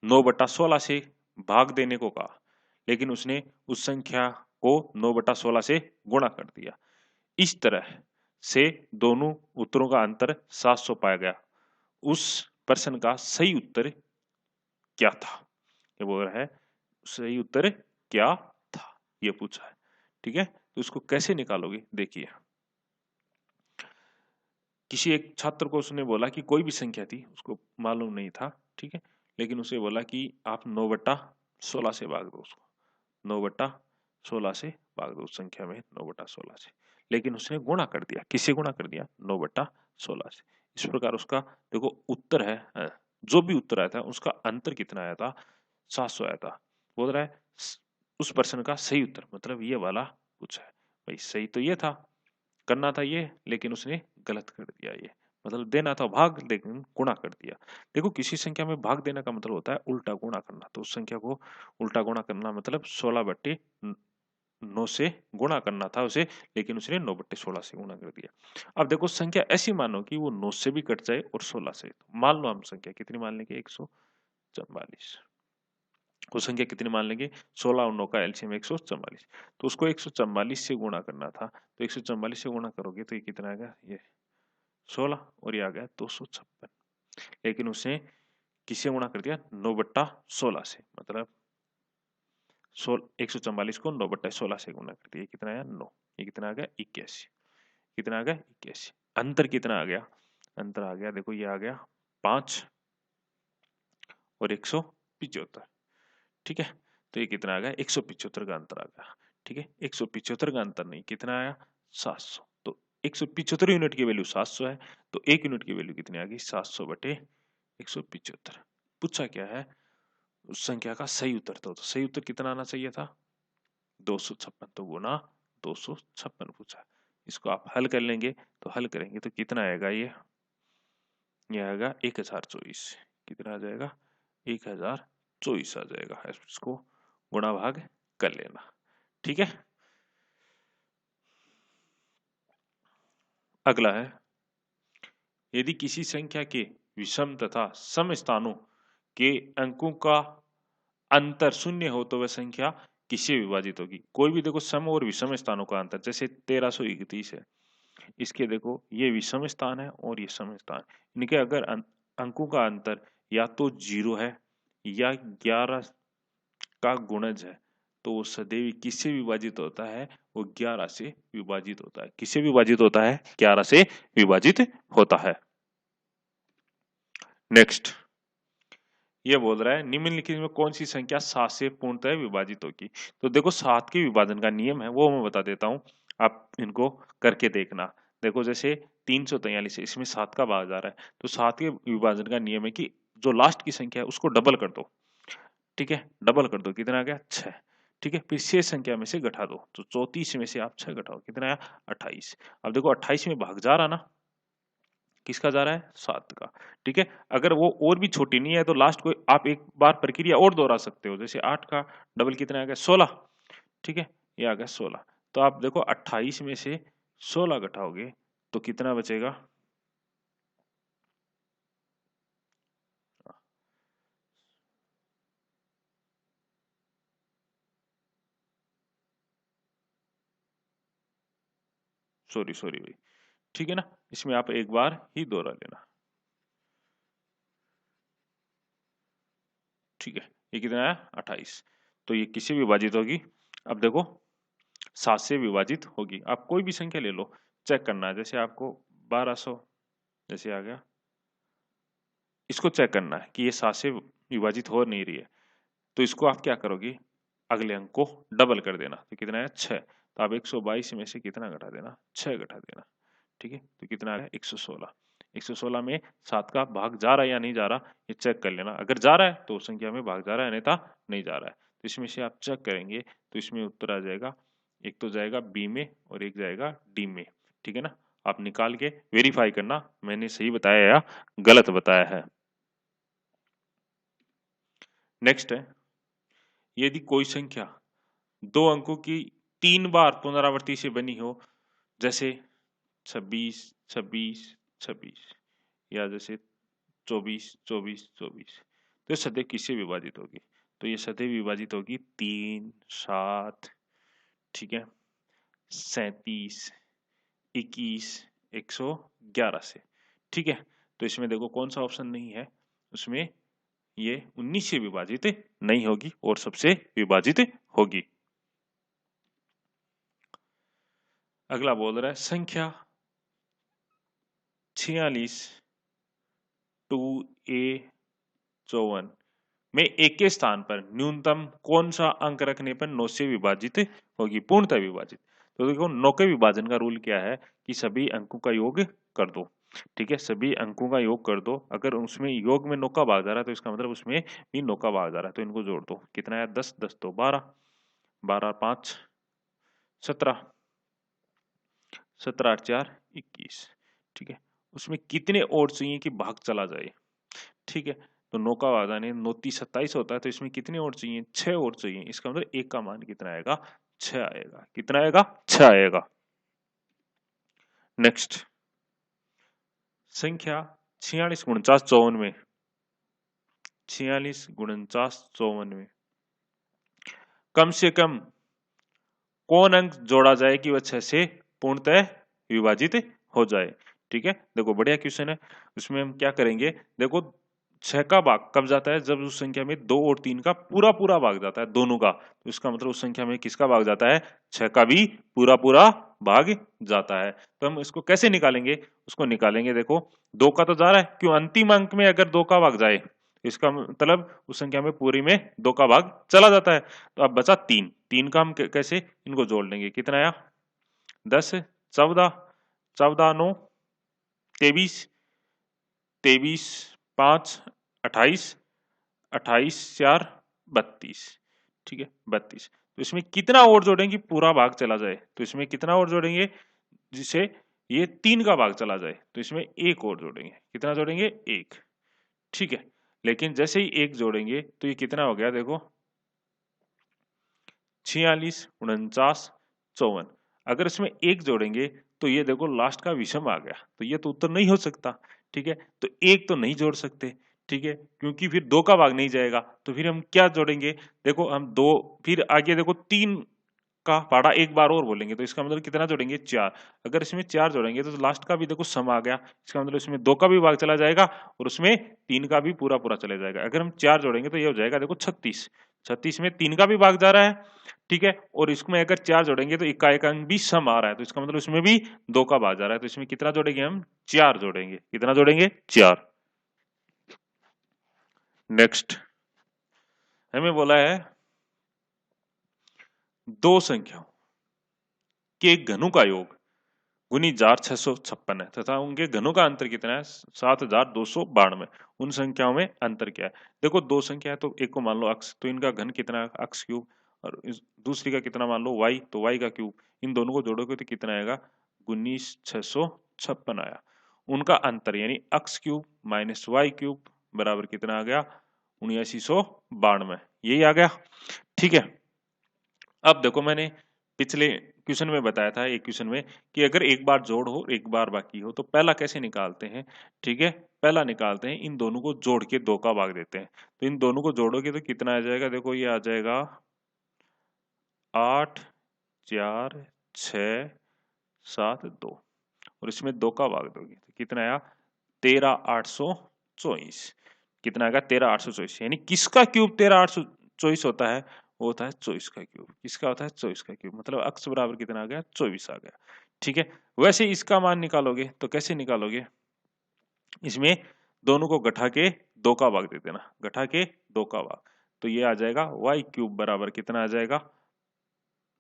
Speaker 1: 9/16 से भाग देने को कहा, लेकिन उसने उस संख्या को 9/16 से गुणा कर दिया। इस तरह से दोनों उत्तरों का अंतर 700 पाया गया। उस प्रश्न का सही उत्तर क्या था? ये बोल रहा है सही उत्तर क्या था, ये पूछा है। ठीक है, तो उसको कैसे निकालोगे? देखिए, किसी एक छात्र को उसने बोला कि कोई भी संख्या थी, उसको मालूम नहीं था। ठीक है, लेकिन उसे बोला कि आप 9/16 से भाग दो उसको, 9/16 से भाग दो उस संख्या में, 9/16 से। लेकिन उसने गुणा कर दिया, किससे गुणा कर दिया? 9/16 से। इस प्रकार उसका देखो उत्तर है, जो भी उत्तर आया था उसका अंतर कितना आया था? 700 आया था। बोल रहा है उस प्रश्न का सही उत्तर, मतलब ये वाला पूछा है। भाई सही तो ये था, करना था ये, लेकिन उसने गलत कर दिया ये, मतलब देना था भाग, लेकिन गुणा कर दिया। देखो किसी संख्या में भाग देने का मतलब होता है उल्टा गुणा करना, तो उस संख्या को उल्टा गुणा करना मतलब 16/9 से गुणा करना था उसे, लेकिन उसने 9/16 से गुणा कर दिया। अब देखो संख्या ऐसी मानो कि वो 9 से भी कट जाए और 16 से, तो मान लो हम संख्या कितनी मान लेंगे, 144। वो संख्या कितनी मान लेंगे, 16 और 9 का एलसीएम 144, तो उसको 144 से गुणा करना था, तो 144 से गुणा करोगे तो ये कितना आएगा, ये 16 और ये आ गया 256। लेकिन उसने किससे गुणा कर दिया, 9/16 से, मतलब 144 को 9/16 से गुणा कर दिया, ये कितना आया 9, ये कितना आ गया 81, कितना आ गया 81। अंतर कितना आ गया, अंतर आ गया देखो ये आ गया 5 और 175, ठीक है। तो ये कितना आ गया 175 का अंतर आ गया, ठीक है। 175 का अंतर नहीं, कितना आया 700, तो 175 यूनिट की वैल्यू 700 है, तो 1 यूनिट की वैल्यू कितनी आ गई 700/175। पूछा क्या है, उस संख्या का सही उत्तर, तो सही उत्तर कितना आना चाहिए था 256, तो गुना 256 पूछा। इसको आप हल कर लेंगे, तो हल करेंगे तो कितना आएगा, ये आएगा 1024, कितना आ जाएगा 1024 आ जाएगा। इसको गुणा भाग कर लेना, ठीक है। अगला है, यदि किसी संख्या के विषम तथा सम स्थानों के अंकों का अंतर शून्य हो तो वह संख्या किससे विभाजित होगी। कोई भी देखो सम और विषम स्थानों का अंतर, जैसे 1331 है, इसके देखो ये विषम स्थान है और ये सम स्थान, इनके अगर अंकों का अंतर या तो 0 है या 11 का गुणज है, तो वो सदैव किससे विभाजित होता है, वो 11 से विभाजित होता है। किससे विभाजित होता है, 11 से विभाजित होता है। नेक्स्ट ये बोल रहा है निम्नलिखित में कौन सी संख्या 7 से पूर्णतः विभाजित होगी। तो देखो 7 के विभाजन का नियम है वो मैं बता देता हूं, आप इनको करके देखना। देखो जैसे 343 है, इसमें 7 का भाग जा रहा है, तो 7 के विभाजन का नियम है कि जो लास्ट की संख्या है उसको डबल कर दो, ठीक है, डबल कर दो, कितना आ गया 6, ठीक है। फिर शेष संख्या में से घटा दो, तो 34 में से आप 6 घटाओ, कितना आया 28। अब देखो 28 में भाग जा रहा ना, किसका जा रहा है 7 का, ठीक है। अगर वो और भी छोटी नहीं है तो लास्ट को आप एक बार प्रक्रिया और दोहरा सकते हो, जैसे 8 का डबल कितना आ गया 16, ठीक है, ये आ गया 16। तो आप देखो 28 में से 16 घटाओगे तो कितना बचेगा, सॉरी सॉरी भाई, ठीक है ना, इसमें आप एक बार ही दोहरा लेना, ठीक है। ये कितना आया 28, तो ये किससे विभाजित होगी, अब देखो 7 से विभाजित होगी। आप कोई भी संख्या ले लो, चेक करना है, जैसे आपको 1200 जैसे आ गया, इसको चेक करना है कि ये 7 से विभाजित हो नहीं रही है, तो इसको आप क्या करोगे, अगले अंक को डबल कर देना, तो कितना है 6, तो आप 122 में से कितना घटा देना 6 घटा देना, ठीक है। तो कितना आ रहा है 116, 116 में 7 का भाग जा रहा है या नहीं जा रहा, ये चेक कर लेना। अगर जा रहा है तो संख्या में भाग जा रहा है, अन्यथा नहीं जा रहा है। तो इसमें से आप चेक करेंगे तो इसमें उत्तर आ जाएगा, एक तो जाएगा बी में और एक जाएगा डी में, ठीक है ना। आप निकाल के वेरीफाई करना मैंने सही बताया या गलत बताया है। नेक्स्ट है, यदि कोई संख्या 2 अंकों की 3 बार पुनरावृत्ति से बनी हो, जैसे 26 26 26, या जैसे 24 24 24, तो ये सदैव किससे विभाजित होगी, तो ये सदैव विभाजित होगी 3 7, ठीक है, 37 21 111 से, ठीक है। तो इसमें देखो कौन सा ऑप्शन नहीं है, उसमें ये 19 से विभाजित नहीं होगी और सबसे विभाजित होगी। अगला बोल रहा है संख्या 46 2a54 में एक के स्थान पर न्यूनतम कौन सा अंक रखने पर 9 से विभाजित होगी, पूर्णतः विभाजित। तो देखो 9 के विभाजन का रूल क्या है कि सभी अंकों का योग कर दो, ठीक है, सभी अंकों का योग कर दो। अगर उसमें योग में 9 का भाग जा रहा है तो इसका मतलब उसमें भी 9 का भाग जा रहा है, तो इनको जोड़ दो, कितना है 10 10 तो 12, 12 5 17, 17 8 4 21, ठीक है। उसमें कितने और चाहिए कि भाग चला जाए। ठीक है, तो 9 का भाग यानी 9 30 27 होता है, तो इसमें कितने और चाहिए, 6 और चाहिए। इसका मतलब 1 का मान कितना आएगा, 6 आएगा। कितना आएगा, 6 आएगा। नेक्स्ट संख्या 46 49 54 में, 46 49 54 में कम से कम कौन अंक जोड़ा जाए कि वह 6 से पूर्णतः विभाजित हो जाए। ठीक है, देखो बढ़िया क्वेश्चन है। उसमें हम क्या करेंगे, देखो 6 का भाग कब जाता है, जब उस संख्या में 2 और 3 का पूरा पूरा भाग जाता है, दोनों का। तो इसका मतलब उस संख्या में किसका भाग जाता है, 6 का भी पूरा पूरा भाग जाता है। तो हम इसको कैसे निकालेंगे, उसको निकालेंगे। देखो 2 का तो जा रहा है, क्यों, अंतिम अंक में अगर 2 का भाग जाए, इसका मतलब उस संख्या में पूरी में 2 का भाग चला जाता है। तो अब बचा 3, 3 का हम कैसे इनको जोड़ लेंगे, कितना आया, 10 14 14 9 23 23 5 28 28 4 32। ठीक है, 32। तो इसमें कितना और जोड़ेंगे पूरा भाग चला जाए, तो इसमें कितना और जोड़ेंगे जिसे ये 3 का भाग चला जाए, तो इसमें एक और जोड़ेंगे। कितना जोड़ेंगे, 1। ठीक है, लेकिन जैसे ही 1 जोड़ेंगे तो ये कितना हो गया, देखो 46 49 54। अगर इसमें 1 जोड़ेंगे तो ये देखो लास्ट का विषम आ गया, तो ये तो उत्तर नहीं हो सकता। ठीक है, तो 1 तो नहीं जोड़ सकते। ठीक है, क्योंकि फिर 2 का भाग नहीं जाएगा, तो फिर हम क्या जोड़ेंगे, देखो हम 2, फिर आगे देखो 3 का पाड़ा एक बार और बोलेंगे, तो इसका मतलब कितना जोड़ेंगे, 4। अगर इसमें 4 जोड़ेंगे तो लास्ट का भी देखो सम आ गया, इसका मतलब इसमें 2 का भी भाग चला जाएगा और उसमें 3 का भी पूरा पूरा चला जाएगा। अगर हम 4 जोड़ेंगे तो ये हो जाएगा देखो 36। 36 में 3 का भी भाग जा रहा है। ठीक है, और इसमें अगर 4 जोड़ेंगे तो एक अंक भी सम आ रहा है, तो इसका मतलब इसमें भी 2 का भाग जा रहा है। तो इसमें कितना जोड़ेंगे हम, 4 जोड़ेंगे। कितना जोड़ेंगे, 4। नेक्स्ट हमें बोला है दो संख्याओं के घनों का योग गुनी 4656 है तथा उनके घनों का अंतर कितना है, 7292। उन संख्याओं में अंतर क्या है, देखो दो संख्या है तो एक को मान लो अक्स, तो इनका घन कितना है, अक्स क्यूब, और दूसरी का कितना मान लो वाई, तो वाई का क्यूब। इन दोनों को जोड़ोगे तो कितना आएगा, 19656 आया। उनका अंतर यानी x cube minus Y cube बराबर कितना आ गया, 7992। यही आ गया। ठीक है, अब देखो मैंने पिछले क्वेश्चन में बताया था, एक क्वेश्चन में, कि अगर एक बार जोड़ हो एक बार बाकी हो तो पहला कैसे निकालते हैं। ठीक है, पहला निकालते हैं, इन दोनों को जोड़ के 2 का भाग देते हैं। तो इन दोनों को जोड़ोगे तो कितना आ जाएगा, देखो ये आ जाएगा 8 4 6 7 2, और इसमें 2 का भाग दोगे तो कितना आया, 13824। कितना आएगा, 13824। यानी किसका क्यूब 13824 होता है, वो होता है 24 का क्यूब। किसका होता है, 24 का क्यूब। मतलब अक्स बराबर कितना आ गया, 24 आ गया। ठीक है, वैसे इसका मान निकालोगे तो कैसे निकालोगे, इसमें दोनों को घटा के 2 का भाग दे देना, घटा के 2 का भाग, तो ये आ जाएगा वाई क्यूब बराबर कितना आ जाएगा,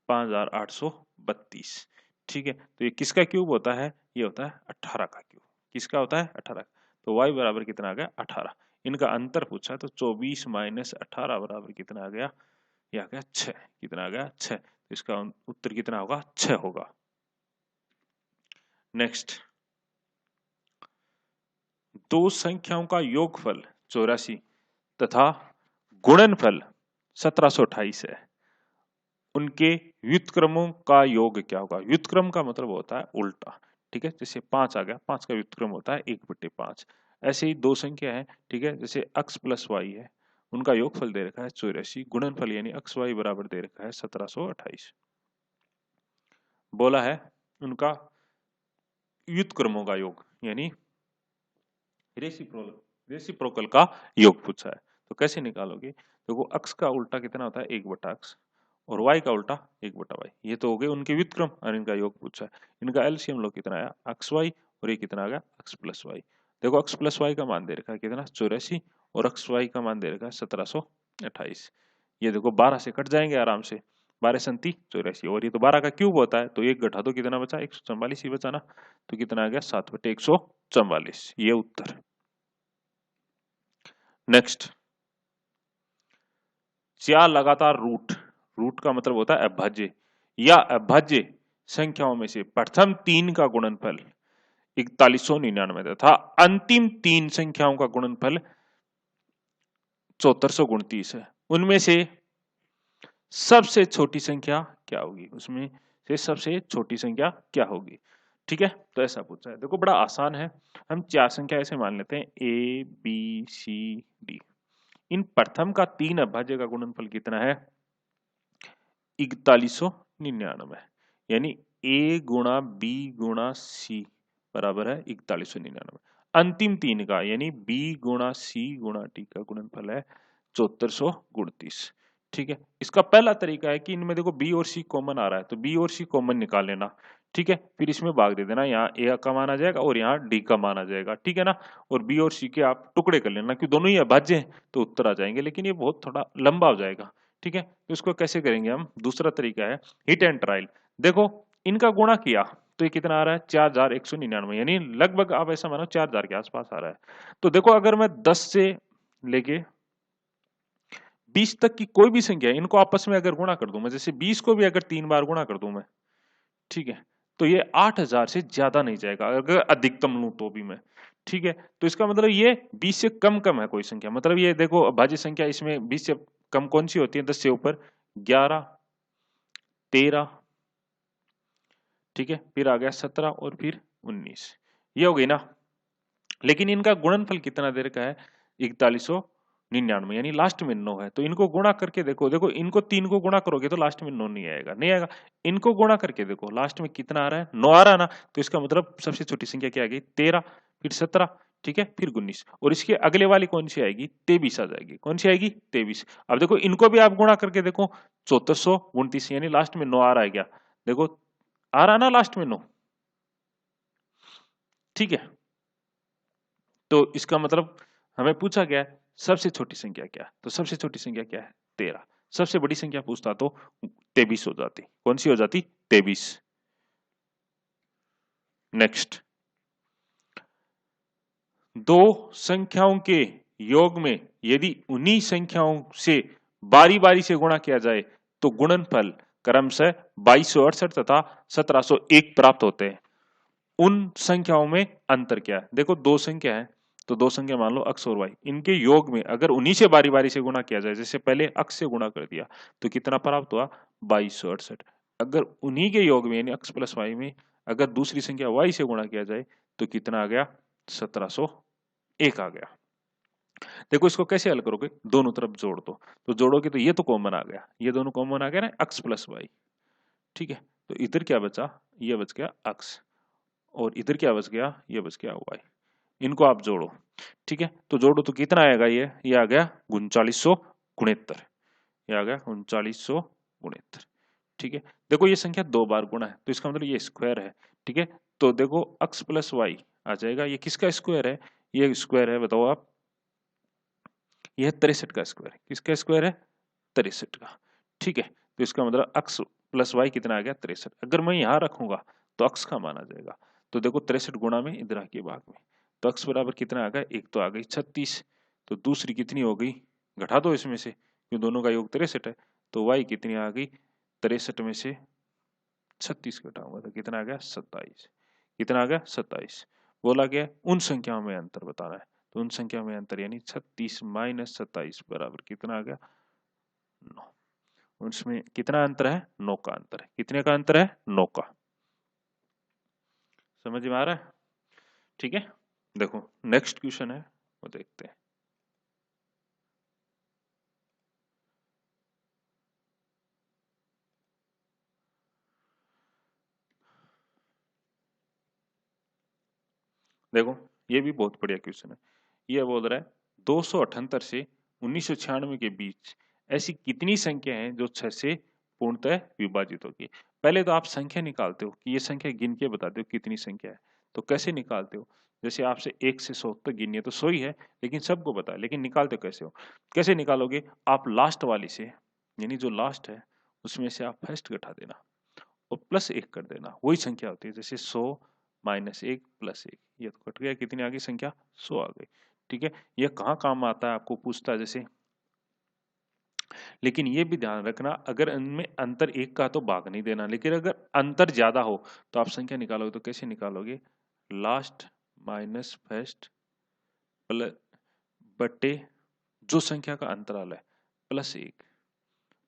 Speaker 1: 5832। ठीक है, तो ये किसका क्यूब होता है, ये होता है 18 का क्यूब। किसका होता है, 18। तो y बराबर कितना आ गया, 18। इनका अंतर पूछा है, तो 24 माइनस 18 बराबर कितना आ गया, ये आ गया 6। कितना आ गया, 6। तो इसका उत्तर कितना होगा, 6 होगा। नेक्स्ट दो संख्याओं का योगफल 84 तथा गुणनफल 1728 है, उनके व्युत्क्रमों का योग क्या होगा। व्युत्क्रम का मतलब होता है उल्टा। ठीक है, जैसे 5 आ गया, 5 का व्युत्क्रम होता है 1/5। ऐसे ही दो संख्या है, ठीक है, जैसे x प्लस वाई है, उनका योगफल दे रखा है 84, गुणनफल यानी x y बराबर दे रखा है 1728। बोला है उनका व्युत्क्रमों का योग यानी रेसिप्रोकल का योग पूछा है। तो कैसे निकालोगे, देखो x का उल्टा कितना होता है, 1/x, और y का उल्टा 1/y। ये तो हो गए उनके व्युत्क्रम और इनका योग पूछा है। इनका एलसीएम लो कितना आया, xy, और ये कितना आ गया, x प्लस वाई। देखो x प्लस वाई का मान दे रखा है कितना, 84, और xy का मान दे रखा है 1728। ये देखो 12 से कट जाएंगे आराम से, 12 संति 84, और ये तो 12 का क्यूब होता है, तो एक घटा दो कितना बचा, 144 ही बचा ना। तो कितना आ गया, 7/144। ये उत्तर। नेक्स्ट 4 लगातार रूट, रूट का मतलब होता है अभाज्य या अभाज्य संख्याओं में से प्रथम 3 का गुणनफल 4199 तथा अंतिम तीन संख्याओं का गुणनफल 7429 है। उनमें से सबसे छोटी संख्या क्या होगी, उसमें से सबसे छोटी संख्या क्या होगी। ठीक है, तो ऐसा पूछा है। देखो बड़ा आसान है, हम चार संख्या ऐसे मान लेते हैं ए बी सी डी। इन प्रथम का 3 अभाज्य का गुणनफल कितना है, 4199, यानी ए गुणा बी गुणा सी बराबर है 4199। अंतिम तीन का यानी बी गुणा सी गुणा डी का गुणनफल है 7429। ठीक है, इसका पहला तरीका है कि इनमें देखो बी और सी कॉमन आ रहा है, तो बी और सी कॉमन निकाल लेना। ठीक है, फिर इसमें भाग दे देना, यहाँ ए का मान आ जाएगा और यहाँ डी का मान आ जाएगा। ठीक है ना, और बी और सी के आप टुकड़े कर लेना, कि दोनों ही अभाज्य हैं तो उत्तर आ जाएंगे, लेकिन ये बहुत थोड़ा लंबा हो जाएगा। ठीक है, तो इसको कैसे करेंगे हम, दूसरा तरीका है हिट एंड ट्रायल। देखो इनका गुणा किया तो ये कितना आ रहा है 4199, यानी लगभग आप ऐसा मानो 4000 के आसपास आ रहा है। तो देखो अगर मैं 10 से लेके 20 तक की कोई भी संख्या है, इनको आपस में अगर गुणा कर दूं मैं, जैसे 20 को भी अगर 3 बार गुणा कर दूं मैं, ठीक है, तो ये 8000 से ज्यादा नहीं जाएगा अगर अधिकतम लूं तो भी मैं। ठीक है, तो इसका मतलब ये 20 से कम कम है कोई संख्या, मतलब ये देखो अभाज्य संख्या इसमें 20 से कम कौन सी होती है, 10 से ऊपर 11, 13, ठीक है, फिर आ गया 17 और फिर 19, ये हो गई ना। लेकिन इनका गुणनफल कितना देर का है 4199, यानी लास्ट में 9 है। तो इनको गुणा करके देखो, देखो इनको 3 को गुणा करोगे तो लास्ट में 9 नहीं आएगा, नहीं आएगा। इनको गुणा करके देखो लास्ट में कितना आ रहा है 9 आ रहा है ना, तो इसका मतलब सबसे छोटी संख्या क्या आ गई 13, फिर 17, ठीक है, फिर 19, और इसके अगले वाली कौन सी आएगी 23 आ जाएगी। कौन सी आएगी 23। अब देखो इनको भी आप गुणा करके देखो 7429, यानी लास्ट में 9 आ रहा है क्या, देखो आ रहा ना लास्ट में 9। ठीक है, तो इसका मतलब हमें पूछा गया है सबसे छोटी संख्या क्या है, तो सबसे छोटी संख्या क्या है 13। सबसे बड़ी संख्या पूछता तो 23 हो जाती। कौन सी हो जाती 23। नेक्स्ट, दो संख्याओं के योग में यदि उन्हीं संख्याओं से बारी बारी से गुणा किया जाए तो गुणनफल क्रमशः 2268 तथा 1701 प्राप्त होते हैं। उन संख्याओं में अंतर क्या है, देखो दो संख्या है, तो दो संख्या मान लो अक्स और वाई, इनके योग में अगर उन्हीं से बारी बारी से गुणा किया जाए, जैसे पहले अक्स से गुणा कर दिया तो कितना प्राप्त हुआ 2268। अगर उन्हीं के योग में यानी अक्स प्लस वाई में अगर दूसरी संख्या वाई से गुणा किया जाए तो कितना आ गया 1701 आ गया। देखो इसको कैसे हल करोगे, दोनों तरफ जोड़ दो, तो जोड़ोगे तो ये तो कॉमन आ गया, ये दोनों कॉमन आ गया ना अक्स प्लस वाई। ठीक है, तो इधर क्या बचा, ये बच गया अक्स, और इधर क्या बच गया, ये बच गया वाई। इनको आप जोड़ो, ठीक है, तो जोड़ो तो कितना आएगा, ये आ गया 3969, ये आ गया 3969। ठीक है, देखो ये संख्या दो बार गुणा है तो इसका मतलब ये स्क्वायर है। ठीक है, तो देखो x प्लस वाई आ जाएगा, ये किसका स्क्वायर है, ये स्क्वायर है, बताओ आप, यह 63 का स्क्वायर, किसका स्क्वायर है 63 का। ठीक है, तो इसका मतलब x प्लस वाई कितना आ गया 63। अगर मैं यहां रखूंगा तो x का मान आ जाएगा, तो देखो 63 गुणा में इधर आके भाग में, तो x बराबर कितना आ गया, एक तो आ गई 36, तो दूसरी कितनी हो गई, घटा दो इसमें से क्यों दोनों का योग 63 है, तो y कितनी आ गई 63 में से 36 घटाऊंगा तो कितना आ गया 27। कितना आ गया 27। बोला गया उन संख्याओं में अंतर बताना है, तो उन संख्याओं में अंतर यानी 36 माइनस 27 बराबर कितना आ गया 9। उसमें कितना अंतर है 9 का अंतर है। कितने का अंतर है 9 का। समझ में आ रहा है। ठीक है, देखो नेक्स्ट क्वेश्चन है वो देखते हैं। देखो ये भी बहुत बढ़िया क्वेश्चन है। ये बोल रहा है 278 से 1996 के बीच ऐसी कितनी संख्या है जो 6 से पूर्णतः विभाजित होगी। पहले तो आप संख्या निकालते हो कि ये संख्या गिन के बताते हो कितनी संख्या है। तो कैसे निकालते हो, जैसे आपसे 1 से 100 तक गिनिए तो 100 ही है, लेकिन सबको पता है, लेकिन निकालते कैसे हो, कैसे निकालोगे, आप लास्ट वाली से यानी जो लास्ट है उसमें से आप फर्स्ट घटा देना और प्लस 1 कर देना, वही संख्या होती है। जैसे 100 माइनस 1 प्लस 1, ये तो कट गया, कितनी आ गई संख्या 100 आ गई। ठीक है, ये कहाँ काम आता है आपको पूछता है जैसे, लेकिन ये भी ध्यान रखना अगर इनमें अंतर 1 का तो भाग नहीं देना, लेकिन अगर अंतर ज्यादा हो तो आप संख्या निकालोगे तो कैसे निकालोगे, लास्ट माइनस फर्स्ट प्लस बटे जो संख्या का अंतराल है प्लस एक,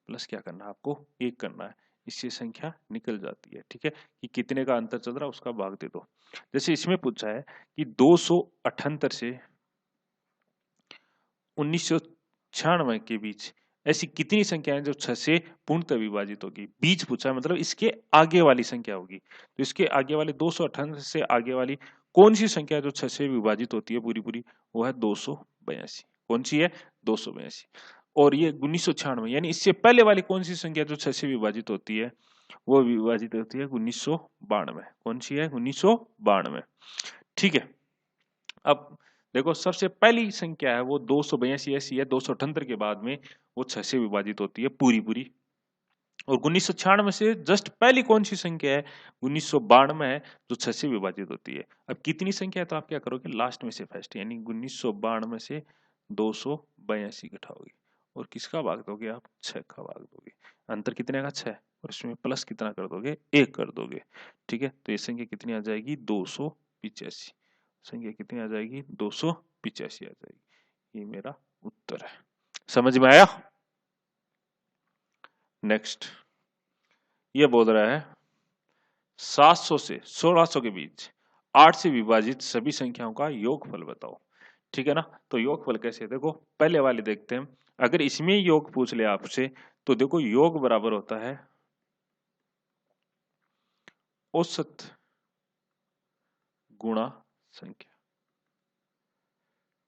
Speaker 1: प्लस क्या करना है आपको, एक करना है, इससे संख्या निकल जाती है। ठीक है, कि कितने का अंतर चल रहा है उसका भाग दे दो। जैसे इसमें पूछा है कि 278 से 1996 के बीच ऐसी कितनी संख्याएं जो 6 से पूर्णतः विभाजित होगी। बीच पूछा है मतलब इसके आगे वाली संख्या होगी। तो इसके आगे वाले 298 से आगे वाली कौन सी संख्या जो 6 से विभाजित होती है पूरी पूरी, वो है 282। कौन सी है, 282। और ये 1996 यानी इससे पहले वाली कौन सी संख्या जो 6 से विभाजित होती है, वो विभाजित होती है 1992। कौन सी है, 1992। ठीक है, अब देखो सबसे पहली संख्या है वो 282 ऐसी है, 278 के बाद में वो 6 से विभाजित होती है पूरी पूरी। और 1996 से जस्ट पहली कौन सी संख्या है, 1992 है जो 6 से विभाजित होती है। अब कितनी संख्या है तो आप क्या करोगे, लास्ट में से फर्स्ट यानी 1992 से 282 घटाओगे और किसका भाग दोगे आप, 6 का भाग दोगे। अंतर कितने का, 6, और इसमें प्लस कितना कर दोगे, 1 कर दोगे। ठीक है, तो ये संख्या कितनी आ जाएगी, 285। संख्या कितनी आ जाएगी, 285 आ जाएगी। ये मेरा उत्तर है। समझ में आया। नेक्स्ट ये बोल रहा है 700 से 1600 के बीच 8 से विभाजित सभी संख्याओं का योगफल बताओ। ठीक है ना, तो योगफल कैसे, देखो पहले वाले देखते हैं। अगर इसमें योग पूछ ले आपसे तो देखो योग बराबर होता है औसत गुणा संख्या।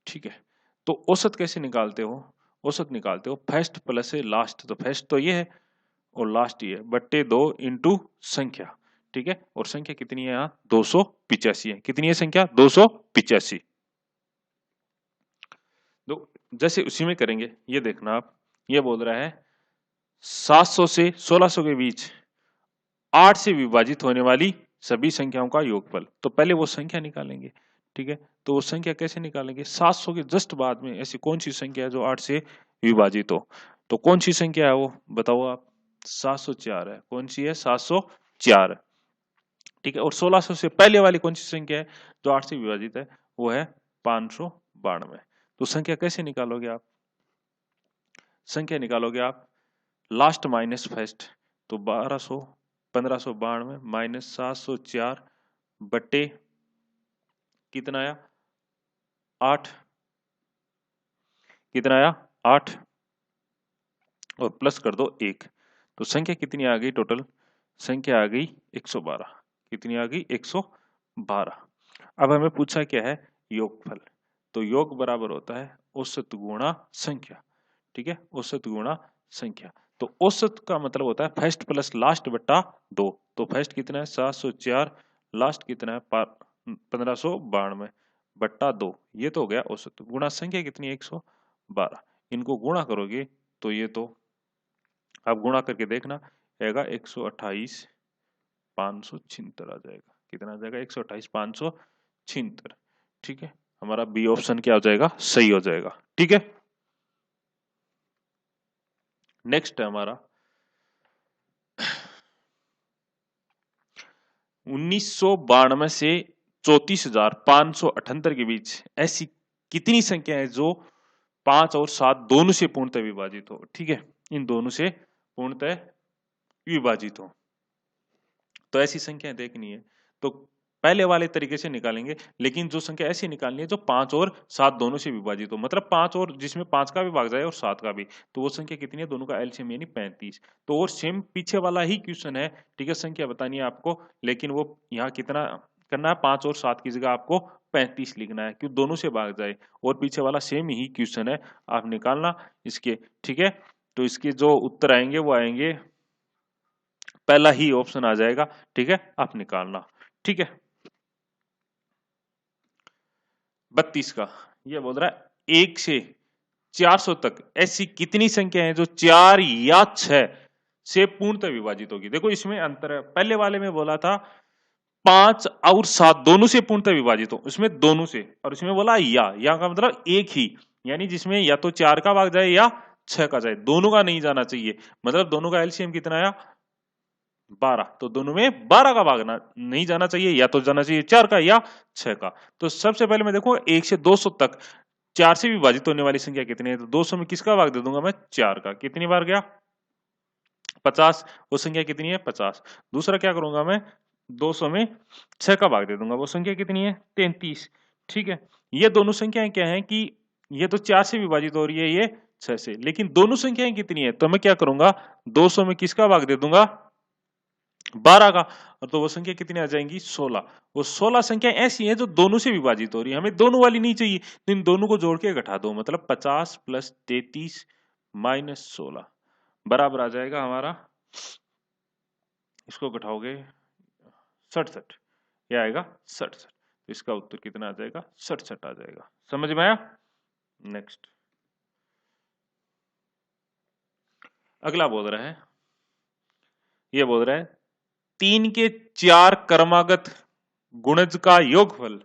Speaker 1: ठीक है, तो औसत कैसे निकालते हो, औसत निकालते हो फर्स्ट प्लस है लास्ट, तो फर्स्ट तो ये है और लास्ट ये है, बट्टे 2 इंटू संख्या। ठीक है, और संख्या कितनी है यहाँ, 285 है। कितनी है संख्या, 285। तो जैसे उसी में करेंगे, ये देखना आप, ये बोल रहा है 700 से 1600 के बीच 8 से विभाजित होने वाली सभी संख्याओं का योगफल। तो पहले वो संख्या निकालेंगे। ठीक है, तो वो संख्या कैसे निकालेंगे, 700 के जस्ट बाद में ऐसी कौन सी संख्या है जो 8 से विभाजित हो। तो कौन सी संख्या है वो बताओ आप, 704 है। कौन सी है, 704। ठीक है, और 1600 से पहले वाली कौन सी संख्या है जो 8 से विभाजित है, वो है 592। तो संख्या कैसे निकालोगे आप, संख्या निकालोगे आप लास्ट माइनस फर्स्ट, तो 1592 माइनस 704 बटे कितना आया, 8, कितना आया 8, और प्लस कर दो 1। तो संख्या कितनी आ गई, टोटल संख्या आ गई 112। कितनी आ गई, 112। अब हमें पूछा क्या है, योगफल। तो योग बराबर होता है औसत गुणा संख्या। ठीक है, औसत गुणा संख्या। तो औसत का मतलब होता है फर्स्ट प्लस लास्ट बट्टा 2। तो फर्स्ट कितना है 704, लास्ट कितना है 1592 बट्टा 2। ये तो हो गया औसत, गुणा संख्या कितनी है 112। इनको गुणा करोगे तो ये तो आप गुणा करके देखना आएगा 128 576 आ जाएगा। कितना आ जाएगा, 128 576। ठीक है, हमारा बी ऑप्शन क्या हो जाएगा, सही हो जाएगा। ठीक है, नेक्स्ट है हमारा 1992 से 34,578 के बीच ऐसी कितनी संख्या है जो 5 और 7 दोनों से पूर्णतः विभाजित हो। ठीक है, इन दोनों से पूर्णतः विभाजित हो। तो ऐसी संख्या देखनी है तो पहले वाले तरीके से निकालेंगे, लेकिन जो संख्या ऐसी निकालनी है जो 5 और 7 दोनों से विभाजित हो, मतलब 5 और जिसमें 5 का भी भाग जाए और 7 का भी, तो वो संख्या कितनी है, दोनों का एलसीएम यानी 35। तो और सेम पीछे वाला ही क्वेश्चन है। ठीक है, संख्या बतानी है आपको, लेकिन वो यहाँ कितना करना है, 5 और 7 की जगह आपको 35 लिखना है, क्यों दोनों से भाग जाए। और पीछे वाला सेम ही क्वेश्चन है, आप निकालना इसके। ठीक है, तो इसके जो उत्तर आएंगे वो आएंगे, पहला ही ऑप्शन आ जाएगा। ठीक है, आप निकालना। ठीक है, 32 का ये बोल रहा है 1 से 400 तक ऐसी कितनी संख्या है जो 4 या 6 से पूर्णतः विभाजित होगी। देखो इसमें अंतर है, पहले वाले में बोला था 5 और 7 दोनों से पूर्णतः विभाजित हो, इसमें दोनों से, और इसमें बोला या का मतलब एक ही, यानी जिसमें या तो 4 का भाग जाए या 6 का जाए, दोनों का नहीं जाना चाहिए। मतलब दोनों का एलसीएम कितना आया 12, तो दोनों में 12 का भाग नहीं जाना चाहिए, या तो जाना चाहिए 4 का या 6 का। तो सबसे पहले मैं देखूंगा 1 से 200 तक 4 से विभाजित होने वाली संख्या कितनी है, तो 200 में किसका भाग दे दूंगा मैं, 4 का। कितनी बार गया, 50। वो संख्या कितनी है, 50। दूसरा क्या करूंगा मैं, 200 में 6 का भाग दे दूंगा, वो संख्या कितनी है, 33। ठीक है, ये दोनों संख्याएं क्या है कि ये तो 4 से विभाजित हो रही है, ये 6 से, लेकिन दोनों संख्याएं कितनी है, तो मैं क्या करूंगा, 200 में किसका भाग दे दूंगा, 12 का। और तो वो संख्या कितनी आ जाएंगी, 16। वो 16 संख्या ऐसी हैं जो दोनों से विभाजित हो रही है, हमें दोनों वाली नहीं चाहिए, तो इन दोनों को जोड़ के घटा दो, मतलब 50 प्लस 33 माइनस 16 बराबर आ जाएगा हमारा, इसको घटाओगे 67, ये आएगा 67। तो इसका उत्तर कितना आ जाएगा, 67 आ जाएगा। समझ में आया। नेक्स्ट, अगला बोल रहा है, ये बोल रहा है 3 के 4 क्रमागत गुणज का योगफल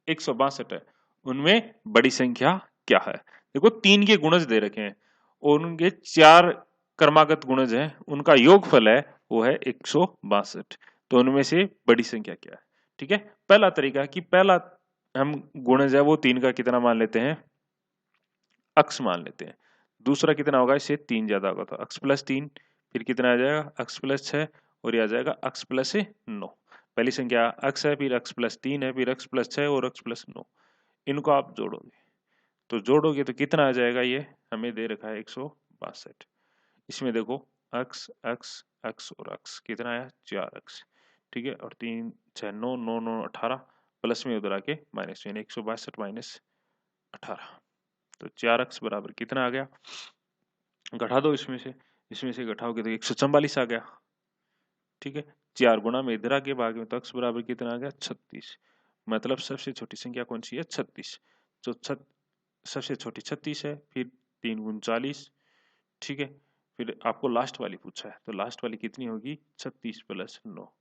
Speaker 1: 162 है, उनमें बड़ी संख्या क्या है। देखो 3 के गुणज दे रखे हैं और उनके 4 क्रमागत गुणज हैं, उनका योगफल है वो है 162, तो उनमें से बड़ी संख्या क्या है। ठीक है, पहला तरीका है कि पहला हम गुणज है वो 3 का कितना मान लेते हैं, अक्स मान लेते हैं। दूसरा कितना होगा, इससे 3 ज्यादा होगा तो अक्स प्लस 3, फिर कितना आ जाएगा, अक्स प्लस 6, और ये आ जाएगा अक्स प्लस 9। पहली संख्या अक्स है, फिर अक्स प्लस 3 है, फिर अक्स प्लस 6 और अक्स प्लस 9। इनको आप जोड़ोगे, तो जोड़ोगे तो कितना आ जाएगा, ये हमें दे रखा है 162। इसमें देखो अक्स अक्स अक्स और अक्स कितना आया, 4 अक्स। ठीक है, और 3 6 9 9 9 18, प्लस में उधर आके माइनस में 162 माइनस 18, तो 4 अक्स बराबर कितना आ गया, घटा दो इसमें से घटाओगे तो 144 आ गया। ठीक है, 4 गुना में इधर आगे भाग में तो अक्स बराबर कितना आ गया, 36। मतलब सबसे छोटी संख्या कौन सी है, 36। तो सबसे छोटी 36 है, फिर 3 गुण 40। ठीक है, फिर आपको लास्ट वाली पूछा है, तो लास्ट वाली कितनी होगी, 36 प्लस 9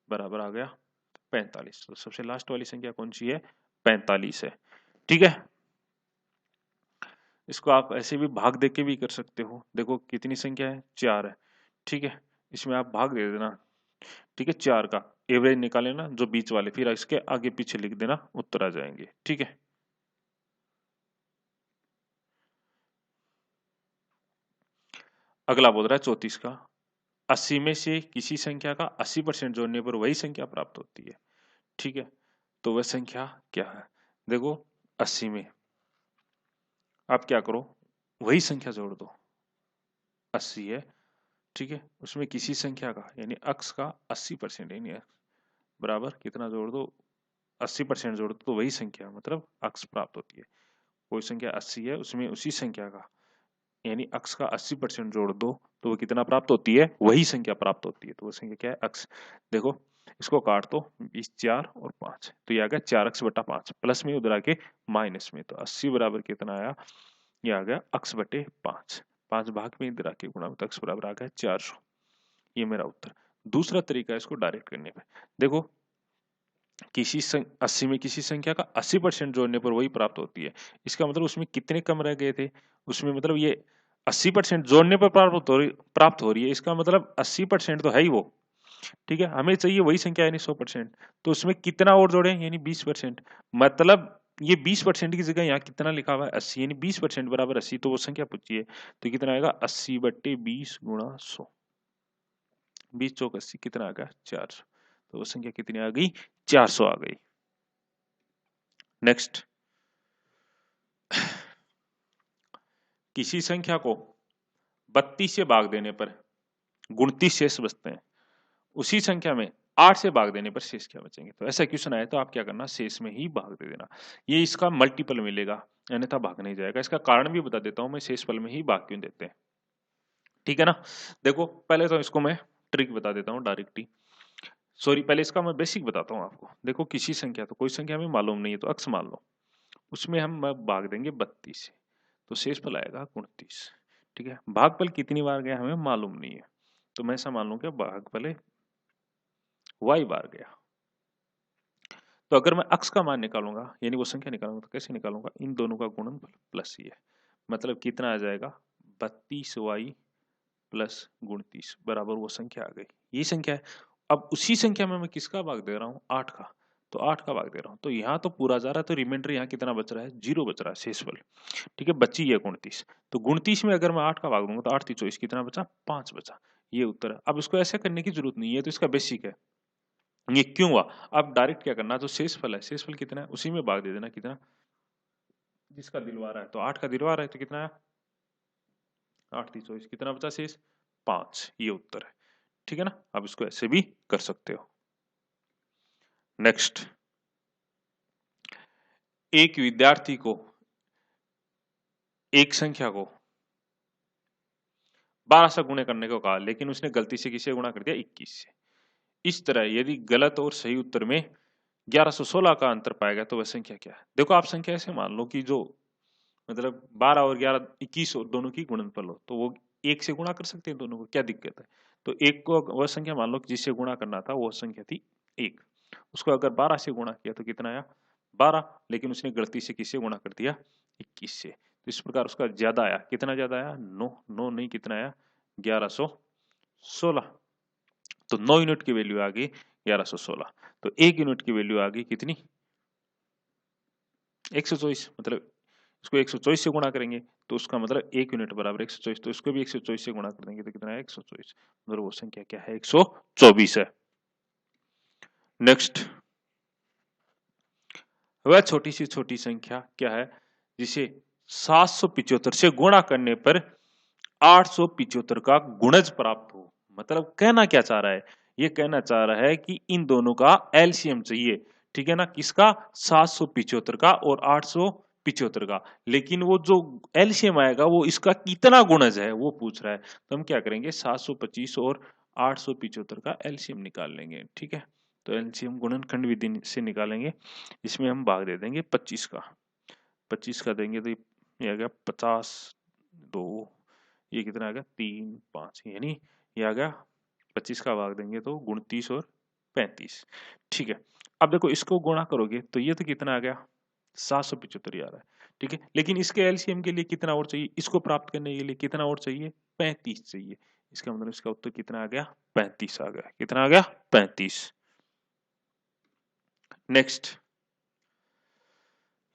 Speaker 1: बराबर आ गया 45। तो सबसे लास्ट वाली संख्या कौन सी है, 45 है। ठीक है, इसको आप ऐसे भी भाग दे के भी कर सकते हो। देखो कितनी संख्या है, 4 है। ठीक है, इसमें आप भाग दे देना। ठीक है, 4 का एवरेज निकाले ना जो बीच वाले, फिर इसके आगे पीछे लिख देना, उत्तर आ जाएंगे। ठीक है, अगला बोल रहा है 34 का, 80 में से किसी संख्या का 80% जोड़ने पर वही संख्या प्राप्त होती है। ठीक है, तो वह संख्या क्या है। देखो 80 में आप क्या करो, वही संख्या जोड़ दो, 80 है। ठीक है, उसमें किसी संख्या का यानी अक्स का 80% यानी x बराबर कितना जोड़ दो, 80% जोड़ दो, तो वही संख्या मतलब अक्स प्राप्त होती है। कोई संख्या 80 है, उसमें उसी संख्या का यानी अक्स का 80% जोड़ दो, तो वो कितना प्राप्त होती है, वही संख्या प्राप्त होती है। तो वो संख्या क्या है, अक्स। देखो इसको काट दो, 20 4 और 5, तो ये आ गया 4 अक्स बटा 5, प्लस में उधर आके माइनस में, तो 80 बराबर कितना आया, ये आ गया अक्स बटे 5। 5 भाग में इधर आके गुणा, तो अक्स बराबर आ गया 400। ये मेरा उत्तर। दूसरा तरीका है इसको डायरेक्ट करने पे, देखो 80 में किसी संख्या का 80% जोड़ने पर वही प्राप्त होती है, इसका मतलब उसमें कितने कम रह गए थे, उसमें मतलब ये 80% जोड़ने पर प्राप्त हो रही है, इसका मतलब 80% तो है ही वो। ठीक है, हमें चाहिए वही संख्या यानी 100%, तो उसमें कितना और जोड़े यानी 20%। मतलब ये 20% की जगह यहाँ कितना लिखा हुआ है, 80, यानी 20% बराबर 80, तो वो संख्या पूछी है, तो कितना आएगा, 80 बट्टे 20 गुणा 100, 20 चौक 80, कितना आ गया, 400। तो वो संख्या कितनी आ गई, 400 आ गई। नेक्स्ट, किसी संख्या को 32 से भाग देने पर 29 शेष बचते हैं, उसी संख्या में 8 से भाग देने पर शेष क्या बचेंगे। तो ऐसा क्वेश्चन आया तो आप क्या करना, शेष में ही भाग दे देना, ये इसका मल्टीपल मिलेगा, अन्यथा भाग नहीं जाएगा। इसका कारण भी बता देता हूं मैं, शेष फल में ही भाग क्यों देते हैं। ठीक है ना, देखो पहले तो इसको मैं ट्रिक बता देता हूँ डायरेक्टली, सॉरी पहले इसका मैं बेसिक बताता हूँ आपको। देखो किसी संख्या, तो कोई संख्या हमें मालूम नहीं है, तो अक्स मान लो, उसमें हम भाग देंगे 32 से, तो शेषफल आएगा 29। ठीक है, भागफल कितनी बार गया हमें मालूम नहीं है, तो मैं ऐसा मान लूं कि भागफल y बार गया। तो अगर मैं अक्स का मान निकालूंगा यानी वो संख्या निकालूंगा, तो कैसे निकालूंगा, इन दोनों का गुणनफल प्लस ही है, मतलब कितना आ जाएगा, 32y प्लस गुण 30 बराबर वो संख्या आ गई। ये संख्या है। अब उसी संख्या में मैं किसका भाग दे रहा हूँ, 8 का, तो 8 का भाग दे रहा हूँ, तो यहाँ तो पूरा जा रहा है, तो रिमाइंडर यहाँ कितना बच रहा है, 0 बच रहा है, शेषफल। ठीक है, बची है 29, तो 29 में अगर मैं 8 का भाग दूंगा तो 8 3 24 कितना बचा, 5 बचा। ये उत्तर है। अब इसको ऐसे करने की जरूरत नहीं है, तो इसका बेसिक है। ये क्यों हुआ, अब डायरेक्ट क्या करना, जो शेषफल है, शेषफल कितना है उसी में भाग दे देना, कितना जिसका दिलवा रहा है, तो 8 का दिलवा रहा है तो कितना है 8 3 24, कितना बचा शेष, 5। ये उत्तर है। ठीक है ना, अब इसको ऐसे भी कर सकते हो। नेक्स्ट, एक विद्यार्थी को एक संख्या को 12 से गुणे करने को कहा, लेकिन उसने गलती से किसे गुणा कर दिया, 21 से। इस तरह यदि गलत और सही उत्तर में 1116 का अंतर पाएगा तो वह संख्या क्या है। देखो आप संख्या ऐसे मान लो कि जो मतलब 12 और 11 21 और दोनों की गुणनफल हो, तो वो एक से गुणा कर सकते हैं दोनों को, क्या दिक्कत है। तो एक को वह संख्या मान लो जिससे गुणा करना था वो संख्या थी 1, उसको अगर 12 से गुणा किया तो कितना आया 12, लेकिन उसने गलती से किससे गुणा कर दिया 21 से, तो इस प्रकार उसका ज्यादा आया, कितना ज्यादा आया 9, 9 नहीं कितना आया 1116, तो 9 यूनिट की वैल्यू आ गई 1116, तो 1 यूनिट की वैल्यू आ गई कितनी 124, मतलब इसको 124 से गुणा करेंगे तो उसका मतलब 1 यूनिट बराबर 124, तो इसको भी 124 से गुणा कर देंगे तो कितना है 124, मतलब वो संख्या क्या है 124 है। नेक्स्ट, वह छोटी सी छोटी संख्या क्या है जिसे 775 से गुणा करने पर 875 का गुणज प्राप्त हो। मतलब कहना क्या चाह रहा है, ये कहना चाह रहा है कि इन दोनों का एलसीएम चाहिए। ठीक है ना, किसका 775 का और 875 का, लेकिन वो जो एलसीएम आएगा वो इसका कितना गुणज है वो पूछ रहा है। तो हम क्या करेंगे 725 और 875 का एलसीएम निकाल लेंगे। ठीक है, तो एलसीएम गुणनखंड विधि से निकालेंगे, इसमें हम भाग दे देंगे 25 का, 25 का देंगे तो ये आ गया 50, 2, ये कितना आ गया 3 5, यानी ये आ गया 25 का भाग देंगे तो 29 और 35। ठीक है, अब देखो इसको गुणा करोगे तो ये तो कितना आ गया 775 आ रहा है। ठीक है, लेकिन इसके एलसीएम के लिए कितना और चाहिए, इसको प्राप्त करने के लिए कितना और चाहिए 35 चाहिए। इसका मतलब इसका उत्तर कितना आ गया 35 आ गया, कितना आ गया 35। नेक्स्ट,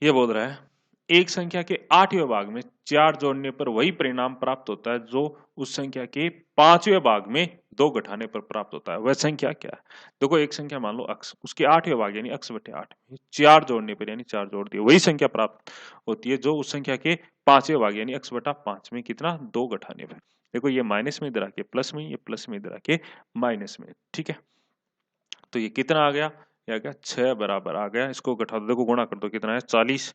Speaker 1: ये बोल रहा है एक संख्या के 8वें भाग में 4 जोड़ने पर वही परिणाम प्राप्त होता है जो उस संख्या के 5वें भाग में 2 घटाने पर प्राप्त होता है, वह संख्या क्या है। देखो एक संख्या मान लो अक्स, उसके 8वें भाग यानी अक्स बटे 8 में 4 जोड़ने पर यानी 4 जोड़ दिए वही संख्या प्राप्त होती है जो उस संख्या के 5वें भाग यानी अक्स बटा 5 में कितना 2 घटाने पर। देखो ये माइनस में इधर आके प्लस में, ये प्लस में इधर आके माइनस में। ठीक है, तो ये कितना आ गया, ये आ गया 6 बराबर आ गया, इसको घटा दो, देखो गुणा कर दो कितना है 40,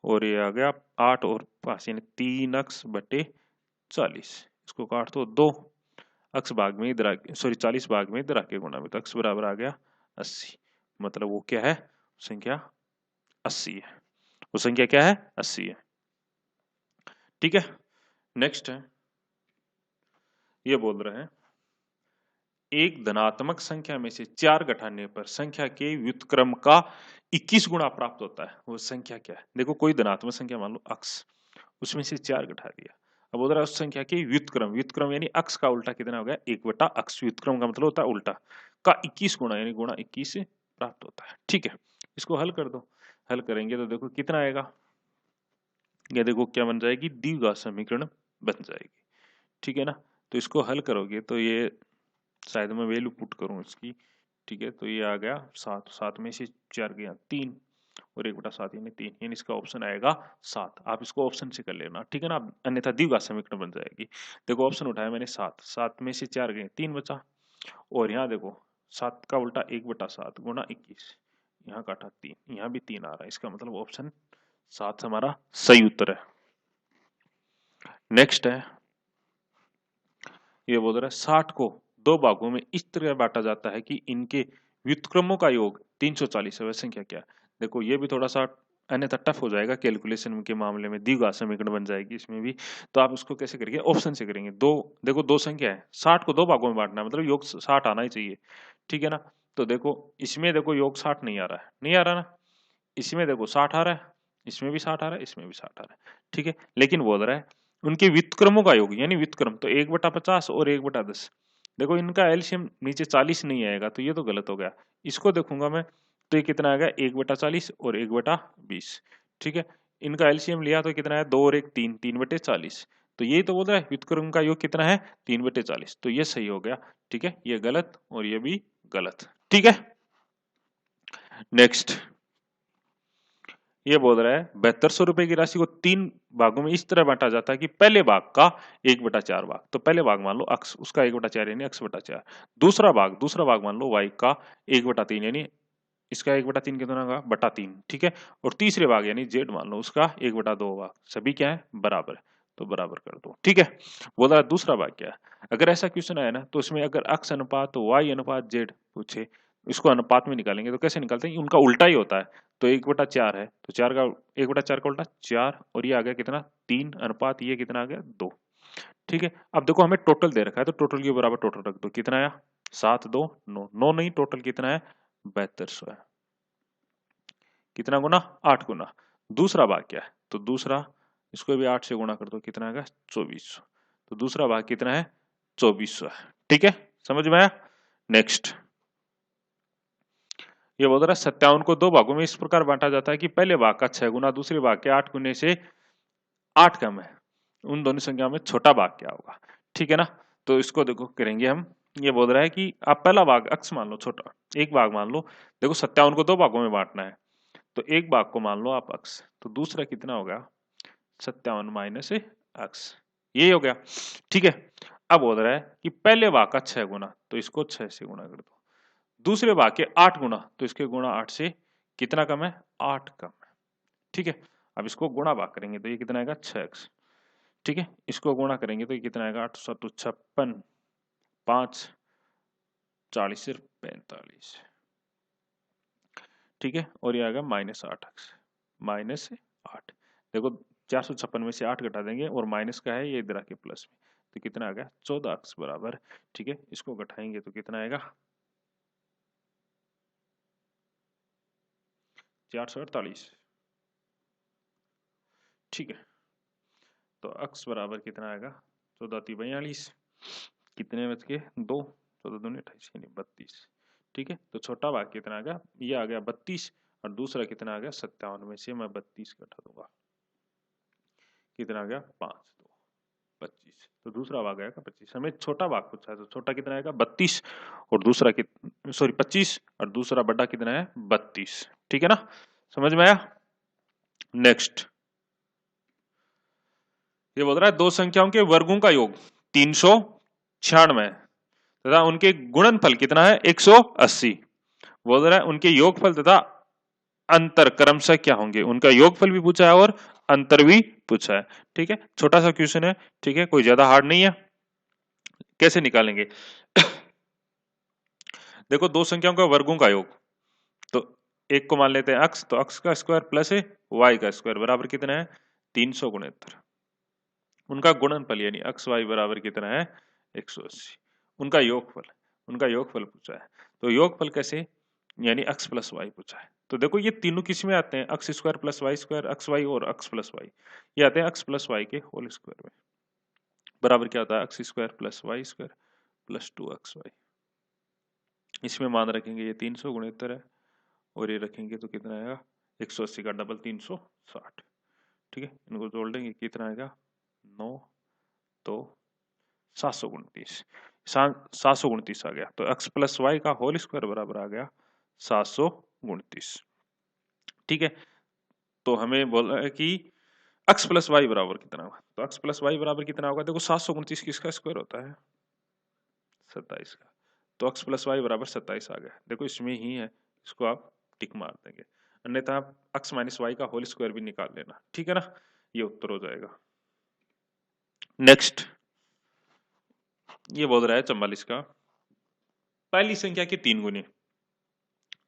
Speaker 1: और ये आ गया 8 और 5 यानी 3 अक्स बटे 40, इसको काट दो 2 अक्स भाग में इधर आके, सॉरी 40 भाग में इधर आके गुणा में, तो अक्स बराबर आ गया 80, मतलब वो क्या है संख्या 80 है, वो संख्या क्या है 80 है। ठीक है, नेक्स्ट है, ये बोल रहे हैं एक धनात्मक संख्या में से 4 घटाने पर संख्या के व्युत्क्रम का 21 गुणा प्राप्त होता है, वो संख्या क्या है। देखो कोई धनात्मक संख्या मान लो अक्स, उसमें से 4 घटा दिया, अब बोल रहा है उस संख्या के व्युत्क्रम, व्युत्क्रम यानी अक्स का उल्टा कितना हो गया 1 बटा अक्स, व्युत्क्रम का मतलब होता है उल्टा, का 21 गुणा यानी गुणा 21 से प्राप्त होता है। ठीक है, इसको हल कर दो, हल करेंगे तो देखो कितना आएगा, ये देखो क्या बन जाएगी द्विघात समीकरण बन जाएगी। ठीक है ना, तो इसको हल करोगे तो ये शायद मैं वैल्यू पुट करूं इसकी। ठीक है, तो ये आ गया 7, 7 में से 4 गया 3 और 1 बटा 7 यानी 3, यानी इसका ऑप्शन आएगा 7। आप इसको ऑप्शन से कर लेना, ठीक है ना, अन्यथा द्विघात समीकरण बन जाएगी। देखो ऑप्शन उठाया मैंने 7, 7 में से 4 गए 3 बचा, और यहाँ देखो 7 का उल्टा 1 बटा 7 गुणा 21, यहाँ काटा 3, यहाँ भी 3 आ रहा है, इसका मतलब ऑप्शन 7 हमारा सही उत्तर है। नेक्स्ट है, ये बोल रहा है 60 को 2 भागों में इस तरह बांटा जाता है कि इनके व्युत्क्रमों का योग 340 है, वह संख्या क्या है। देखो ये भी थोड़ा सा अन्यथा टफ हो जाएगा, कैलकुलेशन के मामले में द्विघात समीकरण बन जाएगी इसमें भी, तो आप उसको कैसे करेंगे ऑप्शन से करेंगे। दो देखो दो संख्या है, 60 को 2 भागों में बांटना है मतलब योग 60 आना ही चाहिए। ठीक है ना, तो देखो इसमें देखो योग 60 नहीं आ रहा है, नहीं आ रहा ना, इसमें देखो 60 आ रहा है, इसमें भी 60 आ रहा है, इसमें भी 60 आ रहा है। ठीक है, लेकिन बोल रहा है उनके व्युत्क्रमों का योग यानी व्युत्क्रम, तो 1/50 और 1/10। देखो इनका एलसीएम नीचे 40 नहीं आएगा, तो ये तो गलत हो गया। इसको देखूंगा मैं तो ये कितना आएगा 1/40 और 1/20। ठीक है, इनका एलसीएम लिया तो कितना है 2 और 1 3, 3/40। तो यही तो बोल रहा है व्युत्क्रम का योग कितना है 3/40, तो ये सही हो गया। ठीक है, ये गलत और ये भी गलत। ठीक है, नेक्स्ट ये बोल रहा है 7200 रुपए की राशि को 3 भागों में इस तरह बांटा जाता है कि पहले भाग का 1/4 भाग, तो पहले भाग मान लो अक्स, उसका 1/4 यानी x/4। दूसरा भाग मान लो y का 1/3 यानी इसका 1/3 कितना होगा बटा 3। ठीक है, और तीसरे भाग यानी z मान लो उसका 1/2 भाग, सभी क्या है बराबर है, तो बराबर कर दो। ठीक है, बोल रहा है दूसरा भाग क्या है। अगर ऐसा क्वेश्चन आया ना तो इसमें अगर अक्स अनुपात y अनुपात z पूछे, इसको अनुपात में निकालेंगे तो कैसे निकालते हैं, उनका उल्टा ही होता है। तो 1/4 है तो 4 का 1/4 का उल्टा 4, और ये आ गया कितना 3 अनुपात ये कितना आ गया 2। ठीक है, अब देखो हमें टोटल दे रखा है तो टोटल के बराबर टोटल रख दो, कितना आया 7 2 9, 9 नहीं टोटल कितना है 7200 है। कितना गुना 8 गुना। दूसरा भाग क्या है, तो दूसरा इसको भी 8 से गुणा कर दो, कितना आएगा 2400। तो दूसरा भाग कितना है 2400 है। ठीक है, समझ में आया। नेक्स्ट ये बोल रहा है 57 को 2 भागों में इस प्रकार बांटा जाता है कि पहले भाग का 6 गुना दूसरे भाग के 8 गुने से 8 कम है, उन दोनों संख्याओं में छोटा भाग क्या होगा। ठीक है ना, तो इसको देखो करेंगे हम। ये बोल रहा है कि आप पहला भाग अक्स मान लो छोटा, एक भाग मान लो, देखो 57 को 2 भागों में बांटना है, तो एक भाग को मान लो आप अक्स, तो दूसरा कितना होगा 57 माइनस अक्स, यही हो गया। ठीक है, अब बोल रहा है कि पहले भाग का 6 गुना, तो इसको 6 से गुणा कर दो, दूसरे भाग के 8 गुना, तो इसके गुणा 8 से कितना कम है 8 कम है। ठीक है, अब इसको गुणा भाग करेंगे तो ये कितना आएगा 6x। ठीक है, इसको गुणा करेंगे तो ये कितना आएगा 8 7 56 5 40 से 45। ठीक है, और ये आएगा -8x -8। देखो 456 में से 8 घटा देंगे और माइनस का है ये इधर आके प्लस में, तो कितना आ गया 14x बराबर। ठीक है, इसको घटाएंगे तो कितना आएगा 448। ठीक है, तो x बराबर कितना आएगा 14 × 42, कितने बच के 2, 14 दूनी 28 यानी 32। ठीक है, तो छोटा भाग कितना आ गया, ये आ गया 32 और दूसरा कितना आ गया 57 में से मैं 32 घटा दूंगा, कितना आ गया 5 2 25। तो दूसरा भाग आएगा 25, हमें छोटा भाग पूछा है तो छोटा कितना आएगा 32 और दूसरा सॉरी 25 और दूसरा बड़ा कितना है 32। ठीक है ना, समझ में आया। नेक्स्ट ये बोल रहा है दो संख्याओं के वर्गों का योग 396 तथा उनके गुणनफल कितना है 180। बोल रहा है उनके योगफल तथा अंतर क्रमशः क्या होंगे, उनका योगफल भी पूछा है और अंतर भी पूछा है। ठीक है, छोटा सा क्वेश्चन है। ठीक है, कोई ज्यादा हार्ड नहीं है। कैसे निकालेंगे देखो दो संख्याओं का वर्गों का योग, तो एक को मान लेते हैं अक्स, तो अक्स का स्क्वायर प्लस है वाई का स्क्वायर बराबर कितना है 369। उनका गुणनफल यानी अक्स वाई बराबर कितना है 180। उनका योगफल पूछा है, तो योगफल कैसे, यानी अक्स प्लस वाई पूछा है। तो देखो ये तीनों किस में आते हैं, x square plus y square, x y और अक्स प्लस वाई, ये आते हैं अक्स प्लस वाई के होल स्क्वायर में, बराबर क्या होता है x square plus y square plus 2 xy। इसमें मान रखेंगे ये 369 है और ये रखेंगे तो कितना आएगा 180 का डबल 360। ठीक है, इनको जोड़ लेंगे कितना आएगा 9 तो 729, 729 आ गया। तो x प्लस वाई का होल स्क्वायर बराबर आ गया 729। ठीक है, तो हमें बोला है कि x प्लस वाई बराबर कितना होगा, तो x प्लस वाई बराबर कितना होगा, देखो 729 किसका स्क्वायर होता है 27 का, तो x प्लस वाई बराबर 27 आ गया। देखो इसमें ही है, इसको आप टिक मार देंगे, अन्यथा आप x माइनस वाई का होल स्क्वायर भी निकाल लेना। ठीक है ना, ये उत्तर हो जाएगा। नेक्स्ट ये बोल रहा है 44 का पहली संख्या के 3 गुने,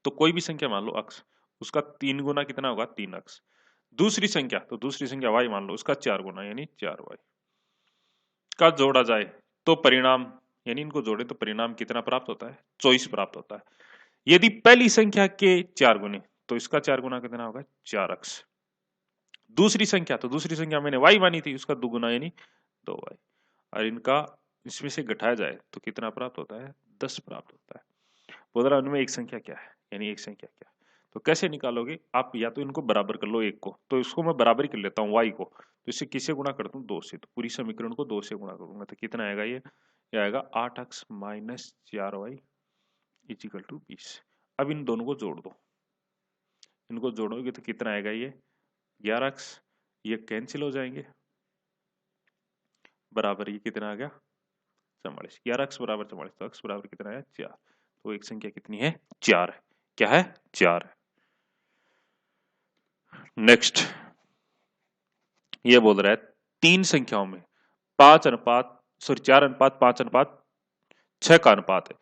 Speaker 1: तो कोई भी संख्या मान लो अक्स, उसका 3 गुना कितना होगा 3x। दूसरी संख्या, तो दूसरी संख्या y मान लो, उसका 4 गुना यानी 4y का जोड़ा जाए तो परिणाम, यानी इनको जोड़े तो परिणाम कितना प्राप्त होता है 24 प्राप्त होता है। यदि पहली संख्या के 4 गुने, तो इसका 4 गुना कितना होगा 4x। दूसरी संख्या, तो दूसरी संख्या मैंने y मानी थी, उसका दुगुना यानी 2y, और इनका इसमें से घटाया जाए तो कितना प्राप्त होता है? 10 प्राप्त होता है। बोल रहा उनमें एक संख्या क्या है, यानी एक संख्या क्या है। तो कैसे निकालोगे आप? या तो इनको बराबर कर लो एक को, तो इसको मैं बराबर कर लेता हूँ y को, तो इससे किससे गुणा करता हूँ? 2 से, तो पूरी समीकरण को 2 से गुणा करूंगा तो कितना आएगा? ये आएगा 8x minus 4y is equal to 20। अब इन दोनों को जोड़ दो, इनको जोड़ोगे तो कितना आएगा? ये 11x, ये कैंसिल हो जाएंगे, बराबर ये कितना आ गया? 44। 11x बराबर 44, तो x बराबर कितना है? 4। तो एक संख्या कितनी है? 4 है। क्या है? 4 है। नेक्स्ट ये बोल रहा है तीन संख्याओं में 4:5 का अनुपात है।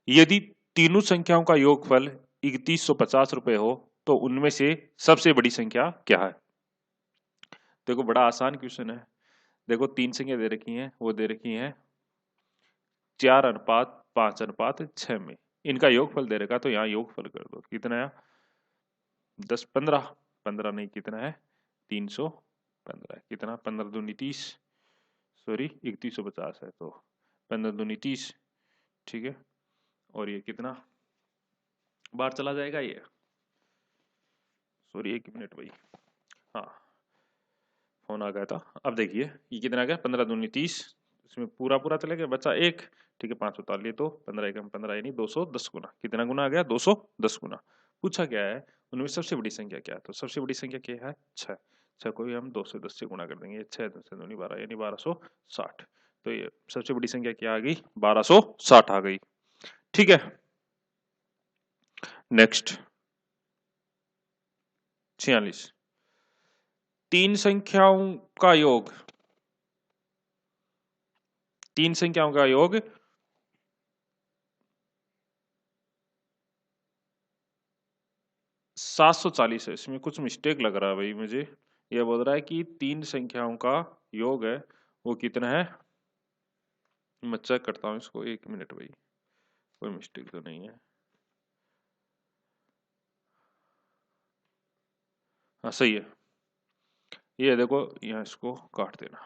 Speaker 1: यदि तीनों संख्याओं का योगफल 3150 रुपए हो तो उनमें से सबसे बड़ी संख्या क्या है? देखो बड़ा आसान क्वेश्चन है। देखो तीन संख्या दे रखी हैं, वो दे रखी हैं 4:5:6 में, इनका योगफल दे रखा, तो यहाँ योगफल कर दो, कितना है? 10 15 15 नहीं, कितना है? 315 है। कितना? 15 दूनी 30, सॉरी 3150 है, तो 15 दूनी 30, ठीक है। और ये कितना बार चला जाएगा? ये सॉरी 1 मिनट भाई, हाँ फोन आ गया था। अब देखिए ये कितना आ गया? 15 दूनी 30, इसमें पूरा पूरा चले गया, बचा 1, ठीक है। 5 उतार लिए तो 15 एकम 15 यानी 210 गुना। कितना गुना आ गया? 210 गुना। पूछा क्या है? उनमें सबसे बड़ी संख्या क्या है? तो सबसे बड़ी संख्या क्या है? 6। 6 को भी हम 210 से गुणा कर देंगे, 6 2 दूनी 12 यानी 1260। तो ये सबसे बड़ी संख्या क्या आ गई? 1260 आ गई, ठीक है। नेक्स्ट 46, तीन संख्याओं का योग, तीन संख्याओं का योग 740 है। इसमें कुछ मिस्टेक लग रहा है भाई मुझे। ये बोल रहा है कि तीन संख्याओं का योग है वो कितना है? मैं चेक करता हूँ इसको, 1 मिनट भाई, कोई मिस्टेक तो नहीं है। हाँ सही है। ये देखो यहाँ इसको काट देना।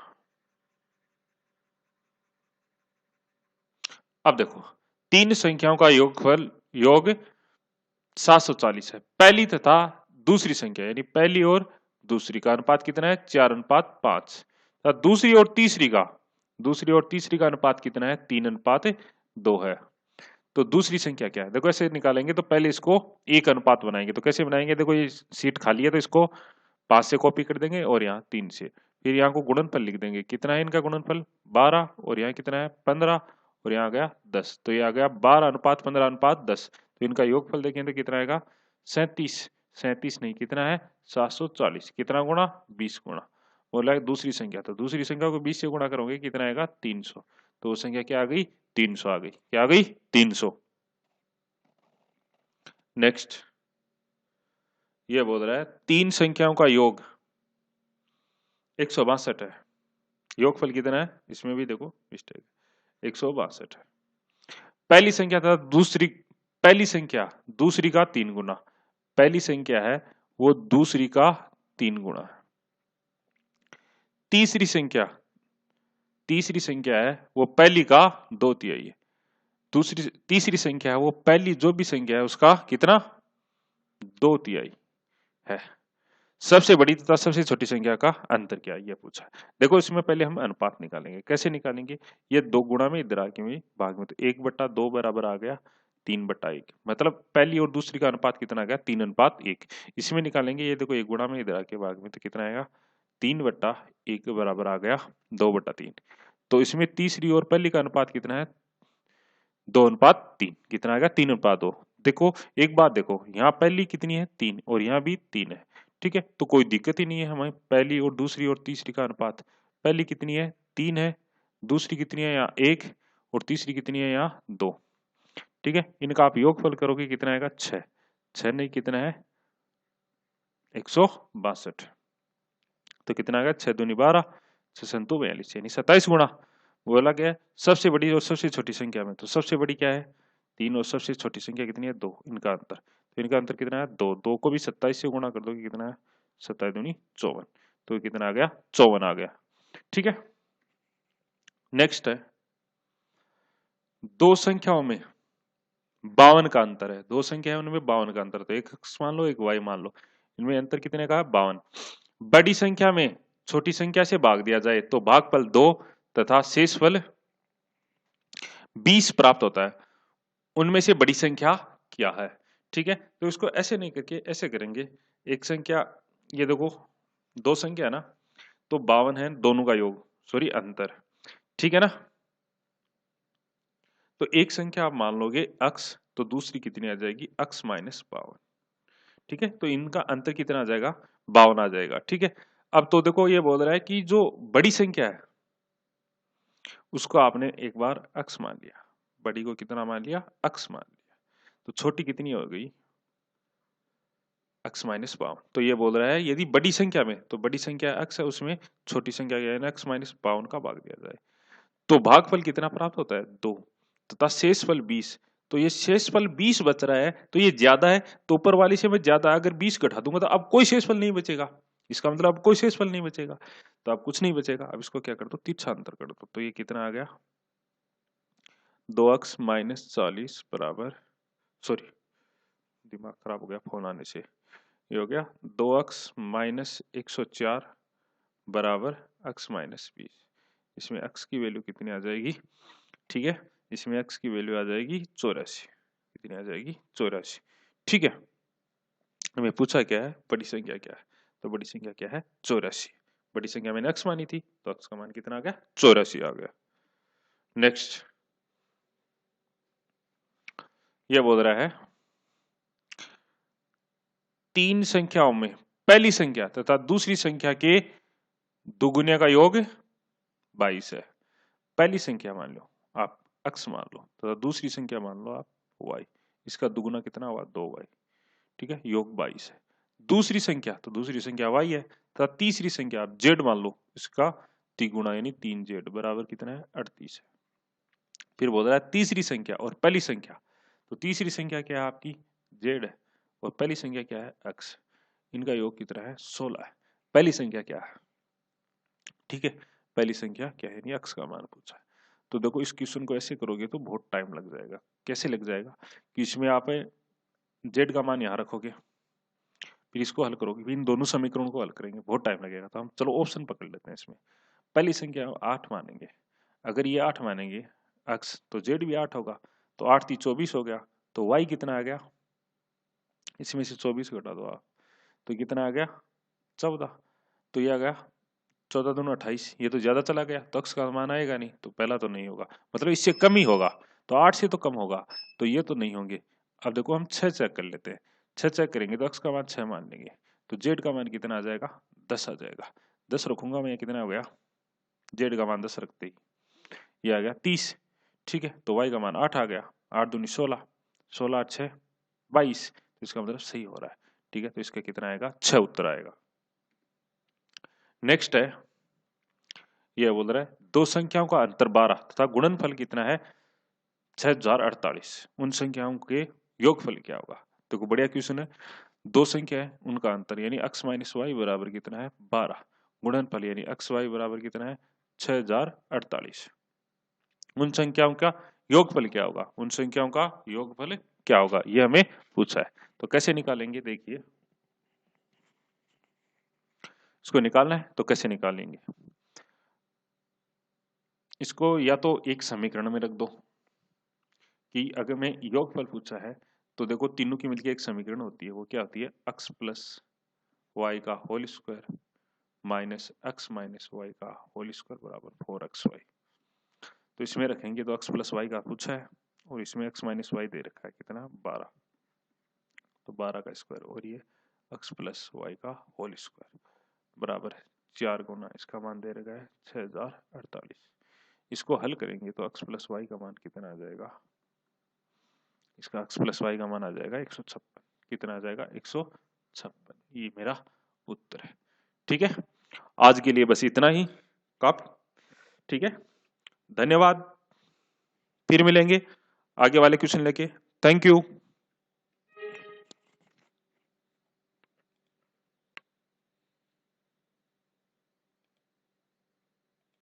Speaker 1: अब देखो तीन संख्याओं का योगफल योग 740 है। पहली तथा दूसरी संख्या यानी पहली और दूसरी का अनुपात कितना है? 4:5। दूसरी और तीसरी का, दूसरी और तीसरी का अनुपात कितना है? 3:2 है। तो दूसरी संख्या क्या है? देखो ऐसे निकालेंगे तो पहले इसको 1 अनुपात बनाएंगे। तो कैसे बनाएंगे? देखो ये सीट खाली है तो इसको 5 से कॉपी कर देंगे और यहाँ 3 से, फिर यहाँ को गुणनफल लिख देंगे। कितना है इनका गुणनफल? 12, और यहाँ कितना है? 15, और यहाँ आ गया 10। तो ये आ गया 12:15:10। तो इनका योगफल देखें तो कितना आएगा? 37। 37 नहीं, कितना है? 740। कितना गुणा? 20 गुणा। बोला है दूसरी संख्या, तो दूसरी संख्या को 20 से गुणा करोगे, कितना आएगा? 300। तो वो संख्या क्या आ गई? 300 आ गई। क्या आ गई? 300। नेक्स्ट ये बोल रहा है तीन संख्याओं का योग 162 है। योगफल कितना है? इसमें भी देखो मिस्टेक, 162 है। पहली संख्या था दूसरी, पहली संख्या दूसरी का 3 गुना, पहली संख्या है वो दूसरी का 3 गुना है। तीसरी संख्या, तीसरी संख्या है वो पहली का 2/3 है। दूसरी तीसरी संख्या है वो पहली जो भी संख्या है उसका कितना? 2/3 है। सबसे बड़ी तथा सबसे छोटी संख्या का अंतर क्या है, ये पूछा है। देखो इसमें पहले हम अनुपात निकालेंगे। कैसे निकालेंगे? ये 2 गुणा में इधर आके में भाग में, तो 1/2 बराबर आ गया 3/1। मतलब पहली और दूसरी का अनुपात कितना आ गया? 3:1। इसमें निकालेंगे, ये देखो 1 गुणा में इधर आके भाग में, तो कितना आएगा? 3/1 बराबर आ गया 2/3। तो इसमें तीसरी और पहली का अनुपात कितना है? 2:3। कितना आएगा? 3:2। देखो एक बात देखो, यहाँ पहली कितनी है? 3, और यहाँ भी 3 है, ठीक है। तो कोई दिक्कत ही नहीं है हमें। पहली और दूसरी और तीसरी का अनुपात, पहली कितनी है? 3 है, दूसरी कितनी है? यहाँ 1, और तीसरी कितनी है? यहाँ 2, ठीक है। इनका आप योगफल करोगे, कितना आएगा? 6। 6 नहीं, कितना है? 162। तो कितना आएगा? 6 दूनी 12, 6 संतु 42 यानी 27 गुणा। बोला गया सबसे बड़ी और सबसे छोटी संख्या में, तो सबसे बड़ी क्या है? 3, और सबसे छोटी संख्या कितनी है? 2। इनका अंतर, तो इनका अंतर कितना है? 2। 2 को भी 27 से गुणा कर दोगे, कितना है? 27 दूनी 54। तो कितना आ गया 54 आ गया। ठीक है, नेक्स्ट है दो संख्याओं में 52 का अंतर है। दो संख्या है उनमें 52 का अंतर, तो एक x मान लो एक y मान लो, इनमें अंतर कितने का है 52। बड़ी संख्या में छोटी संख्या से भाग दिया जाए तो भागफल 2 तथा शेषफल 20 प्राप्त होता है, उनमें से बड़ी संख्या क्या है। ठीक है, तो इसको ऐसे नहीं करके ऐसे करेंगे, एक संख्या, ये देखो दो संख्या है ना, तो 52 है दोनों का योग, सॉरी अंतर। ठीक है ना, तो एक संख्या आप मान लोगे x, तो दूसरी कितनी आ जाएगी x माइनस 52। ठीक है, तो इनका अंतर कितना आ जाएगा 52 आ जाएगा। ठीक है, अब तो देखो ये बोल रहा है कि जो बड़ी संख्या है उसको आपने एक बार x मान लिया, बड़ी को कितना मान लिया x मान लिया, तो छोटी कितनी हो गई x माइनस 52। तो ये बोल रहा है यदि बड़ी संख्या में, तो बड़ी संख्या x है उसमें छोटी संख्या क्या है ना x माइनस 52 का भाग दिया जाए, तो भागफल कितना प्राप्त होता है 2 तथा शेषफल 20। तो ये शेषफल 20 बच रहा है, तो ये ज्यादा है, तो ऊपर वाली से मैं ज्यादा अगर 20 घटा दूंगा तो अब कोई शेषफल नहीं बचेगा, इसका मतलब अब कोई शेषफल नहीं बचेगा, तो अब कुछ नहीं बचेगा। अब इसको क्या कर दो तिरछांतर कर दो, तो ये कितना आ गया 2x माइनस 40 बराबर, सॉरी दिमाग खराब हो गया फोन आने से, ये हो गया 2x माइनस 104 बराबर x माइनस 20। इसमें x की वैल्यू कितनी आ जाएगी, ठीक है, इसमें x की वैल्यू आ जाएगी 84, कितनी आ जाएगी 84। ठीक है, हमें पूछा क्या है बड़ी संख्या क्या है, तो बड़ी संख्या क्या है 84। बड़ी संख्या मैंने x मानी थी, तो x का मान कितना आ गया 84 आ गया। नेक्स्ट ये बोल रहा है तीन संख्याओं में पहली संख्या तथा दूसरी संख्या के दुगुने का योग 22 है। पहली संख्या मान लो आप x मान लो तथा दूसरी संख्या मान लो आप y, इसका दुगुना कितना हुआ 2y। ठीक है, योग 22 है। दूसरी संख्या, तो दूसरी संख्या y है, तथा तीसरी संख्या आप z मान लो, इसका तिगुना यानी 3z बराबर कितना है 38 है। फिर बोल रहा है तीसरी संख्या और पहली संख्या, तो तीसरी संख्या क्या है आपकी z है और पहली संख्या क्या है x, इनका योग कितना है 16 है। पहली संख्या क्या है, ठीक है, पहली संख्या क्या है x का मान पूछा है। तो देखो इस क्वेश्चन को ऐसे करोगे तो बहुत टाइम लग जाएगा। कैसे लग जाएगा कि इसमें आप z का मान यहाँ रखोगे, फिर इसको हल करोगे, फिर इन दोनों समीकरणों को हल करेंगे, बहुत टाइम लगेगा। तो हम चलो ऑप्शन पकड़ लेते हैं इसमें। पहली संख्या 8 मानेंगे, अगर ये 8 मानेंगे x, तो z भी 8 होगा, तो 8 × 24 हो गया, तो y कितना आ गया, इसमें से 24 घटा दो आप, तो कितना आ गया 14। तो ये आ गया 14 दूनी 28, ये तो ज्यादा चला गया, तो x का मान आएगा नहीं, तो पहला तो नहीं होगा, मतलब इससे कम ही होगा, तो 8 से तो कम होगा, तो ये तो नहीं होंगे। अब देखो हम 6 चेक कर लेते हैं, 6 चेक करेंगे तो x का मान 6 मान लेंगे, तो z का मान कितना आ जाएगा 10 आ जाएगा। 10 रखूंगा मैं, कितना हो गया z का मान 10 रखते ही ये आ गया 30। ठीक है, तो y का मान 8 आ गया, 8 दूनी 16, 16 8 6 22, तो इसका मतलब सही हो रहा है। ठीक है, तो इसका कितना आएगा 6 उत्तर आएगा। नेक्स्ट है यह बोल रहा है दो संख्याओं का अंतर 12 तथा गुणनफल कितना है 6048, उन संख्याओं के योगफल क्या होगा। देखो बढ़िया क्वेश्चन है, दो संख्या है उनका अंतर यानी x माइनस वाई बराबर कितना है 12, गुणनफल यानी एक्स वाई बराबर कितना है 6048, उन संख्याओं का योगफल क्या होगा, उन संख्याओं का योगफल क्या होगा, यह हमें पूछा है। तो कैसे निकालेंगे, देखिए इसको निकालना है तो कैसे निकालेंगे, इसको या तो एक समीकरण में रख दो, कि अगर मैं योगफल पूछा है तो देखो तीनों की मिलकर एक समीकरण होती है, वो क्या होती है x प्लस वाई का whole square minus x minus Y का होल स्क्वायर बराबर 4xy। तो इसमें रखेंगे तो x प्लस वाई का पूछा है और इसमें x माइनस वाई दे रखा है कितना 12, तो 12 का स्क्वायर और ये x प्लस वाई का होल स्क्वायर बराबर है 4 गुना इसका मान दे रखा है 6048। इसको हल करेंगे तो x प्लस वाई का मान कितना आ जाएगा, इसका x प्लस वाई का मान आ जाएगा 156, कितना आ जाएगा 156, ये मेरा उत्तर है। ठीक है, आज के लिए बस इतना ही काफी। ठीक है, धन्यवाद, फिर मिलेंगे आगे वाले क्वेश्चन लेके। Thank you.